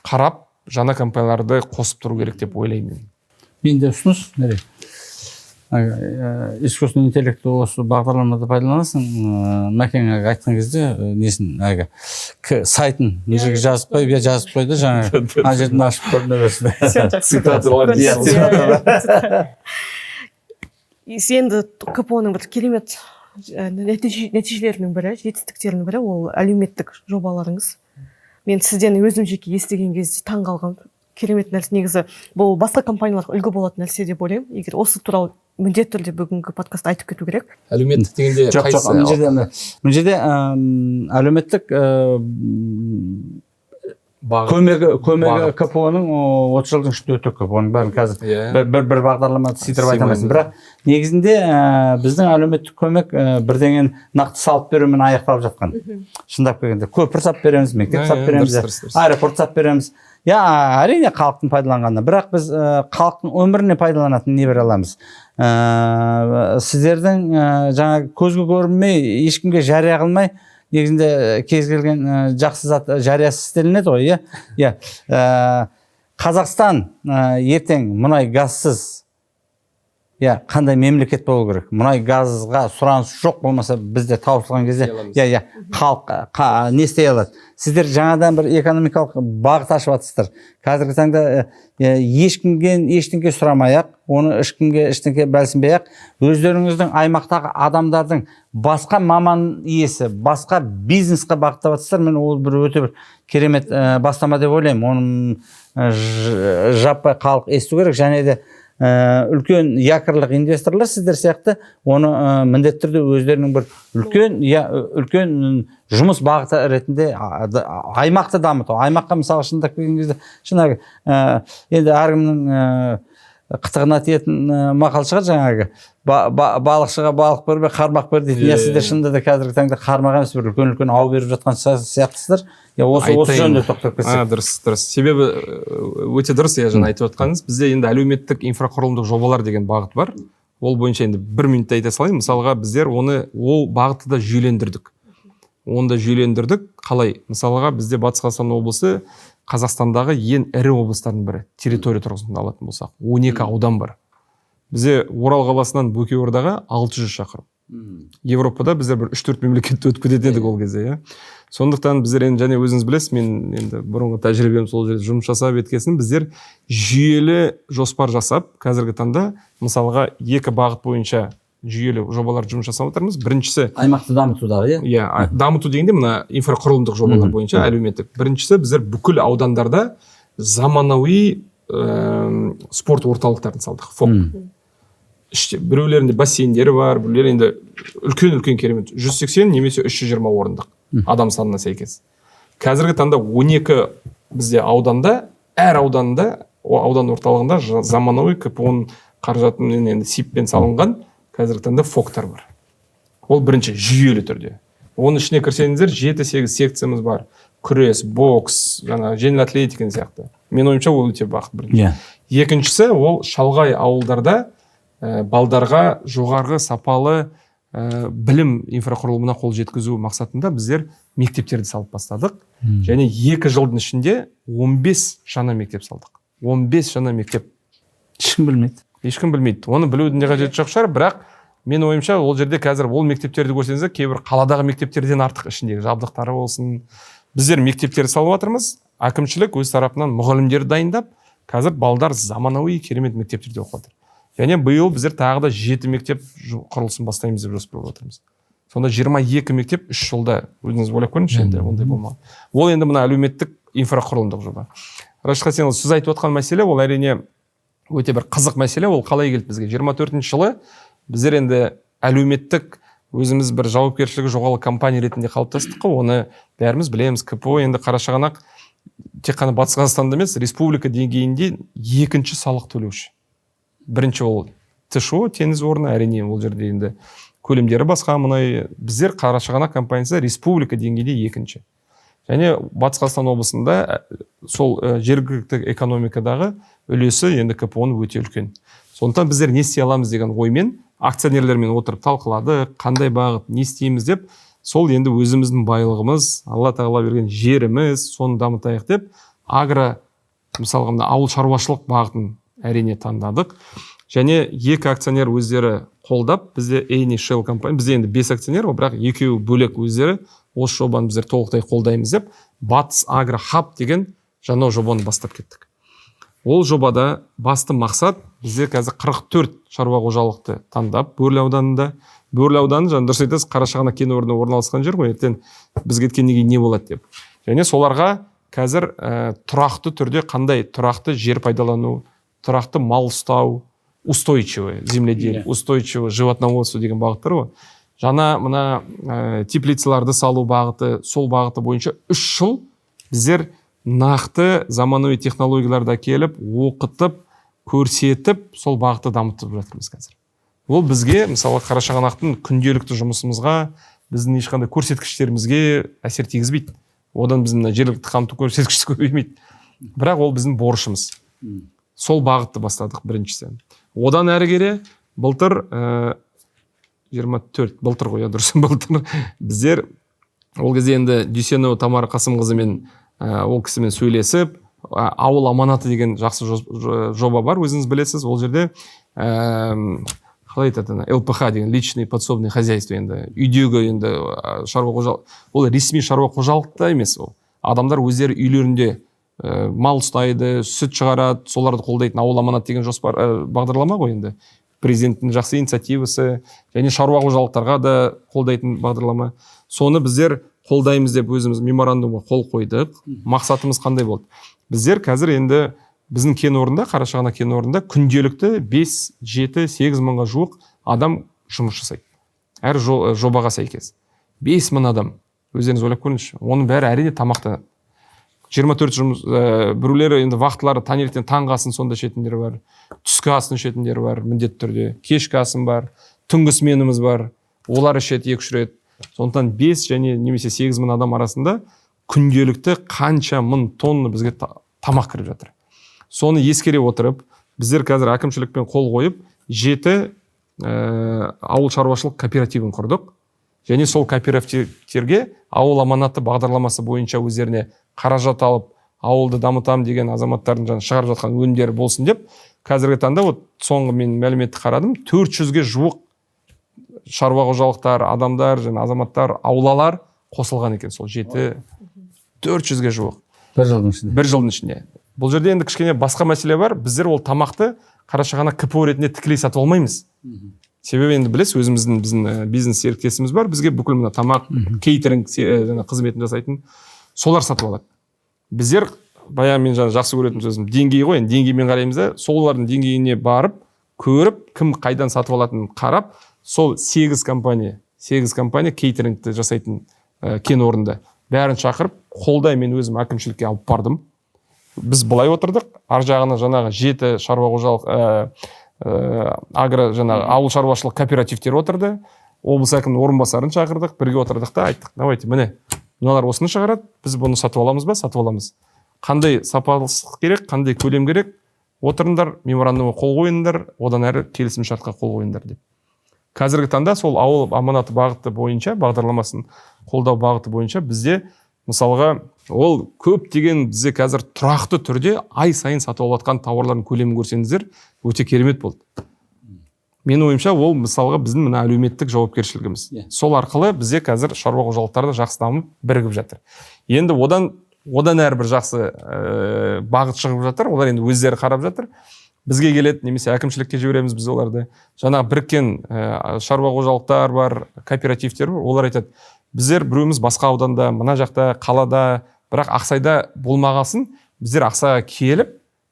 қарап, жаңа компанияларды қосып тұру керек деп ойлаймын. Менде ұсыныс нере? Искусственный интеллектті осы бағдарламада пайдаланасың, Мәкеңе айтқан кезде несін, сайтын неге жазып қой, жазып қойды, жаңа ана жерден ашып көріне берсін. Енді КПО-ның бір керемет нәтижелерінің бірі, жетістіктерінің бірі ол әлеуметтік жобаларыңыз. Мен сізден өзім жеке естіген кезде таң қалған керемет нәрсе. Негізі бұл басқа компанияларға үлгі болатын нәрсе деп ойлаймын. Егер осы туралы міндетті түрде бүгінгі подкастта айтып кету керек. Әлеуметтік дегенде мына жерде әлеуметтік көмегі КПО-ның 30 жылдың ішінде өте көп. Оның бәрін қазір бір бағдарламада сыйдырып айта алмайсың. Бірақ негізінде біздің әлеуметтік көмек бірдеңені нақты салып берумен аяқталып жатқан. Шындап келгенде көпір сап береміз, мектеп сап береміз, аэропорт сап береміз. Әрине халықтың пайдаланғаны, бірақ біз халықтың өміріне пайдаланатын не бере аламыз? Сіздердің жаңа көзге көрінмей, ешкімге жария қылмай, негізінде кез келген жақсы зат жариясыз істелінеді ғой, иә. Қазақстан ертең мұнай газсыз қандай мемлекет болу керек? Мұнай газға сұраныс жоқ болмаса бізде таусылған кезде халық не істей алады? Сіздер жаңадан бір экономикалық бағыт ашып жатсыздар. Қазіргі таңда ештеңке сұрамай-ақ, оны ешкімге бәлсінбей-ақ, өздеріңіздің аймақтағы адамдардың басқа маман иесі, басқа бизнесқа бағыттап жатсыздар. Мен ол бір өте бір керемет бастама деп ойлаймын. Оның жаппай халық есту керек, және де үлкен якорлық инвесторлар сіздер сияқты оны міндетті түрде өздерінің бір үлкен жұмыс бағыты ретінде аймақты дамыту. Аймаққа мысалы шындап келген кезде жаңағы енді әркімнің қытығына тиетін мақал шығар, жаңағы балықшыға балық берме, қармақ бер дейді. Сіздер шынында да қазіргі таңда қармақ емес, бір үлкен ау беріп жатқан сияқтысыздар. Осы жөнінде тоқтап кетсек. Дұрыс. Себебі өте дұрыс, жаңа айтып отқаныңыз. Бізде енді әлеуметтік инфрақұрылымдық жобалар деген бағыт бар. Ол бойынша енді 1 минутта айта салайын. Мысалға біздер ол бағытты да жүйелендірдік. Оны да жүйелендірдік. Қалай? Мысалға бізде Батыс Қазақстан облысы Қазақстандағы ең ірі облыстардың бірі. Территория тұрғысында алатын болсақ, 12 аудан бар. Бізде Орал қаласынан Бөкейордаға 600 шақырым. Европада біздер бір 3-4 мемлекетті өтіп кететін едік ол кезде, Сондықтан біздер енді және өзіңіз білесіз, мен енді бұрынғы тәжірибем сол жерде жұмыс жасап еткесін, біздер жүйелі жоспар жасап, қазіргі таңда мысалға 2 бағыт бойынша жүйелі жобалар жұмыс жасап отырмыз. Біріншісі аймақты дамытудағы, дамыту дегенде мына инфрақұрылымдық жобалар бойынша әлеуметтік. Біріншісі біздер бүкіл аудандарда заманауи спорт орталықтарын салдық. Біреулерінде бассейндері бар, біреулерінде үлкен керемет 180 немесе 320 орындық адам санына сәйкес. Қазіргі таңда 12 бізде ауданда, әр ауданда, аудан орталығында заманауи КПО-ның қаражатымен енді СИП-пен салынған қазіргі таңда фоктар бар. Ол бірінші жүйелі түрде. Оның ішіне кірсеңіздер 7-8 секциямыз бар. Күрес, бокс, жеңіл атлетика сияқты. Мен ойымша ол өте бақыт бірінші. Екіншісі ол шалғай ауылдарда балдарға жоғарғы сапалы білім инфрақұрылымына қол жеткізу мақсатында біздер мектептерді салып бастадық. Және 2 жылдың ішінде 15 жаңа мектеп салдық. 15 жаңа мектеп. Ешкім білмейді. Оны білудің де қажеті жоқ шығар, бірақ мен ойымша ол жерде қазір ол мектептерді көрсеңіздер, кейбір қаладағы мектептерден артық ішіндегі жабдықтары болсын. Біздер мектептерді салып жатырмыз. Әкімшілік өз тарапынан мұғалімдерді дайындап, қазір балдар заманауи керемет мектептерде оқып жатыр. Және биыл біздер тағы да 7 мектеп құрылысын бастаймыз деп жоспарлап отырмыз. Сонда 22 мектеп 3 жылда, өзіңіз ойлап көріңізші, енді ондай болмаған. Ол енді мына әлеуметтік инфрақұрылымдық жоба. Рашид Хасенұлы, сіз айтып отқан мәселе, ол әрине өте бір қызық мәселе. Ол қалай келді бізге? 24 жылы біздер енді әлеуметтік өзіміз бір жауапкершілігі жоғары компания ретінде қалыптастық. Оны бәріміз білеміз. КПО енді Қарашығанақ тек қана Батыс Қазақстанда емес, республика деңгейінде 2-ші салық төлеуші. Бірінші ол ТШО, теңіз орны, әрине ол жерде енді көлемдері басқа. Мұнай біздер Қарашығанақ компаниясы республика деңгейде 2-ші. Және Батыс Қазақстан облысында сол жергілікті экономикадағы үлесі енді КПО-ның өте үлкен. Сондықтан біздер не істей аламыз деген оймен акционерлермен отырып талқыладық, қандай бағыт, не істейміз деп, сол енді өзіміздің байлығымыз, Алла тағала берген жеріміз, соны дамытайық деп, мысалға ауыл шаруашылық бағытын әрине таңдадық. Және 2 акционер өздері қолдап, бізде Эйни Shell компания, бізде енді 5 акционер, бірақ 2 бөлек өздері осы жобаны біздер толықтай қолдаймыз деп, Батыс Агро Хаб деген жаңа жобаны бастап кеттік. Ол жобада басты мақсат бізде қазір 44 шаруа қожалықты таңдап, Бөрлі ауданында, Бөрлі ауданы дұрыс айтасыз, Қарашығанақ кен орнында орналасқан жер ғой, ертең біз кеткеннен кейін не болады деп. Және соларға қазір тұрақты түрде қандай тұрақты жер пайдалану, тұрақты мал ұстау, устойчивое земледелие, устойчивое животноводство деген бағыттар ғой. Жаңа мына теплицаларды салу бағыты, сол бағыты бойынша 3 жыл біздер нақты заманауи технологияларды келіп оқытып көрсетіп сол бағытты дамытып жатырмыз қазір. Ол бізге мысалы Қарашығанақтың күнделікті жұмысымызға, біздің ешқандай көрсеткіштерімізге әсер тигізбейді. Одан біздің жергілікті қамту көрсеткіші көбеймейді. Бірақ ол біздің борышымыз. Сол бағытты бастадық біріншісі. Одан әрі келе былтыр 24 былтыр ғой, дұрыс былтыр біздер ол кезде енді Дүйсенова Тамара Қасымқызымен ол кісімен сөйлесіп, ауыл аманаты деген жақсы жоба бар, өзіңіз білесіз. Ол жерде қалай айтады, ЛПХ деген личный подсобный хозяйство, енді үйдегі енді шаруа қожалық, ол ресми шаруа қожалық та емес. Ол адамдар өздері үйлерінде мал ұстайды, сүт шығарады, соларды қолдайтын ауыл аманат деген жоспар бағдарлама ғой енді. Президенттің жақсы инициативасы, және шаруа қожалықтарға да қолдайтын бағдарлама. Соны біздер қолдаймыз деп өзіміз меморандумға қол қойдық. Мақсатымыз қандай болды? Біздер қазір енді біздің кен орнында, Қарашығанақ кен орнында күнделікті 5, 7, 8 мыңға жуық адам жұмыс жасайды. Әр жобаға сәйкес. 5 мың адам. Өздеріңіз ойлап көріңізші. Оның бәрі әрине тамақтанады. 24 жұмыс, біреулері енді вақтылары таңертең таңғы асын сонда ішетіндері бар, түскі асын ішетіндері бар, міндетті түрде, кешкі асын бар, түнгі сменіміз бар, олар ішеді 2-3 рет. Сондықтан 5 және немесе 8 мың адам арасында күнделікті қанша мың тонна бізге тамақ кіріп жатыр. Соны ескере отырып, біздер қазір әкімшілікпен қол қойып, 7 ауыл шаруашылық кооперативін құрдық. Және сол кооперативтерге ауыл аманаты бағдарламасы бойынша өздеріне қаражат алып, ауылды дамытам деген азаматтардың шығарып жатқан өнімдері болсын деп, қазіргі таңда соңғы мен мәліметті қарадым, 400-ге жуық шаруа қожалықтар, адамдар, және азаматтар, аулалар қосылған екен сол 400-ге жуық. Бір жылдың ішінде. Бұл жерде енді кішкене басқа мәселе бар. Біздер ол тамақты Қарашығанақ КПО ретінде тікелей сатып алмаймыз. Себебі енді білесіз, біздің бизнес серіктесіміз бар, бізге бүкіл мына тамақ, кейтеринг қызметін жасайтын, солар сатып алады. Біздер, баян мен жақсы көретін сөзім, деңгей ғой, деңгеймен қараймыз да, солардың деңгейіне барып, көріп, кім қайдан сатып алатынын қарап, сол 8 компания кейтерингті жасайтын кен орнында бәрін шақырып, қолдай мен өзім әкімшілікке алып бардым. Біз былай отырдық, ар жағына жаңағы 7 шаруа қожалық ауыл шаруашылық кооперативтер отырды. Облыс әкімінің орынбасарын шақырдық, бірге отырдық та айттық, давайте, міне, мыналар осыны шығарады, біз бұны сатып аламыз ба? Сатып аламыз. Қандай сапалылық керек, қандай көлем керек? Отырыңдар, меморандумға қол қойыңдар, одан әрі келісім шартқа қол қойыңдар деп. Қазіргі таңда сол ауыл аманаты бағыты бойынша, бағдарламасын қолдау бағыты бойынша бізде мысалға ол көптеген бізде қазір тұрақты түрде ай сайын сатып алатқан тауарлардың көлемін көрсеңіздер, өте керемет болды. Мен ойымша ол мысалға біздің мына әлеуметтік жауапкершілігіміз. Сол арқылы бізде қазір шаруа қожалықтары жақсы дамып бірігіп жатыр. Енді одан әрбір жақсы бағыт шығып жатыр. Олар енді өздері қарап жатыр. Бізге келеді, немесе әкімшілікке жібереміз біз оларды. Жаңағы біріккен шаруа қожалықтар бар, кооперативтер бар. Олар айтады, біздер біреуміз басқа ауданда, мына жақта, қалада, бірақ Ақсайда болмағасын, біздер Ақсайға келіп,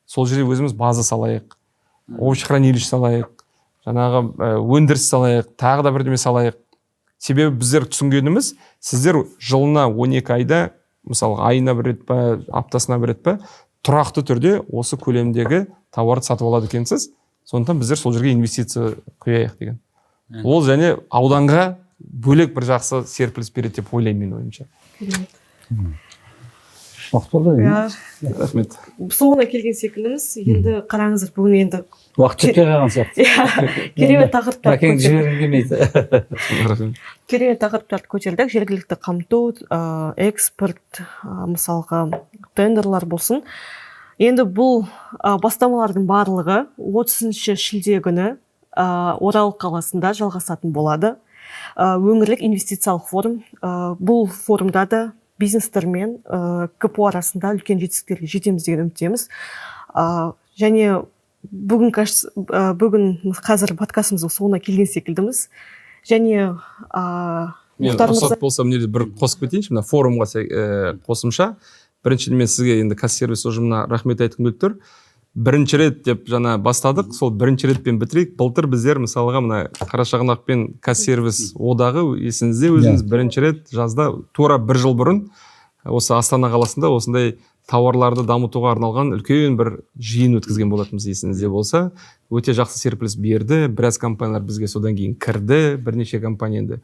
сол жерде өзіміз база салайық, овощехранилище салайық, жаңағы өндіріс салайық, тағы да бірдеме салайық. Себебі біздер түсінгеніміз, сіздер жылына 12 айда, мысалы айына бір рет па, аптасына бір рет па, тұрақты түрде осы көлемдегі тауарды сатып алады екенсіз. Сондықтан біздер сол жерге инвестиция құяйық деген. Ол және ауданға бөлек бір жақсы серпіліс береді деп ойлаймын мен ойымша. Рахмет. Соңына келген секілдіміз. Енді қараңыздар, бүгін енді уақыт жетпей қалған сияқты. Керемет тақырыптарды жібергім келмейді. Керемет тақырыптарды көтердік. Жергілікті қамту, экспорт, мысалға тендерлар болсын. Енді бұл бастамалардың барлығы 30 шілде күні Орал қаласында жалғасатын болады. Өңірлік инвестициялық форум. Бұл форумда да бизнестер мен КПО арасында үлкен жетістіктерге жетеміз деген үміттеміз. Және бүгін қазір подкастымыздың соңына келген секілдіміз. Және мен рұқсат болса міне бір қосып кетейінші, мына форумға қосымша. Біріншіден мен сізге енді Қазсервис ұжымына рахмет айтқым келіп тұр. Бірінші рет деп жаңа бастадық, сол бірінші ретпен бітірейік. Былтыр біздер мысалға мына Қарашығанақ пен Қазсервис одағы есіңізде өзіңіз бірінші рет жазда тура 1 жыл бұрын осы Астана қаласында осындай тауарларды дамытуға арналған үлкен бір жиын өткізген болатынбыз, есіңізде болса. Өте жақсы серпіліс берді. Біраз компаниялар бізге содан кейін кірді. Бірнеше компания енді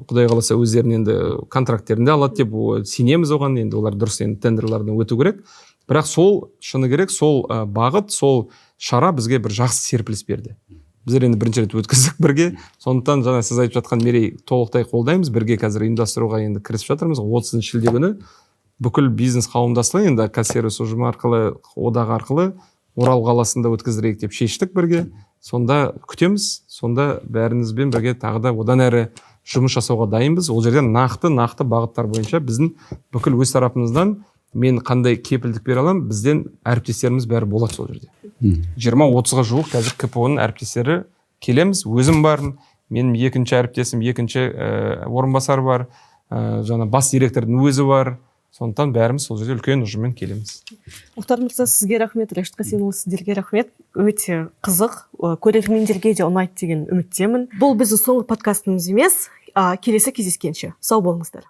Құдай қаласа өздерінің енді контракттерінде алады деп сенеміз оған. Енді олар дұрыс енді тендерлардан өту керек. Бірақ сол шыны керек, сол бағыт, сол шара бізге бір жақсы серпіліс берді. Біздер енді бірінші рет өткіздік бірге. Сондықтан жаңа сіз айтып жатқан Мерей толықтай қолдаймыз. Бірге қазір ұйымдастыруға енді кірісіп жатырмыз. 30 шілде күні бүкіл бизнес қауымдастығы енді қазсервис ұжымы арқылы, одағы арқылы Орал қаласында өткіздірейік деп шештік бірге. Сонда күтеміз. Сонда бәріңізбен бірге тағы да одан әрі жұмыс жасауға дайынбыз. Ол жерде нақты бағыттар бойынша біздің бүкіл өз тарапымыздан мен қандай кепілдік бере аламын, бізден әріптестеріміз бәрі болады сол жерде. 20-30-ға жуық қазір КПО-ның әріптестері келеміз. Өзім бармын, менің екінші әріптесім, екінші орынбасар бар, жаңа бас директордың өзі бар. Сондықтан бәріміз сол жерде үлкен ұжыммен келеміз. Мұхтар мырза, сізге рахмет, Рәшит Қасенұлы, сіздерге рахмет. Өте қызық, көрермендерге де ұнайды деген үміттемін. Бұл біздің соңғы подкастымыз емес, келесі кездескенше. Сау болыңыздар.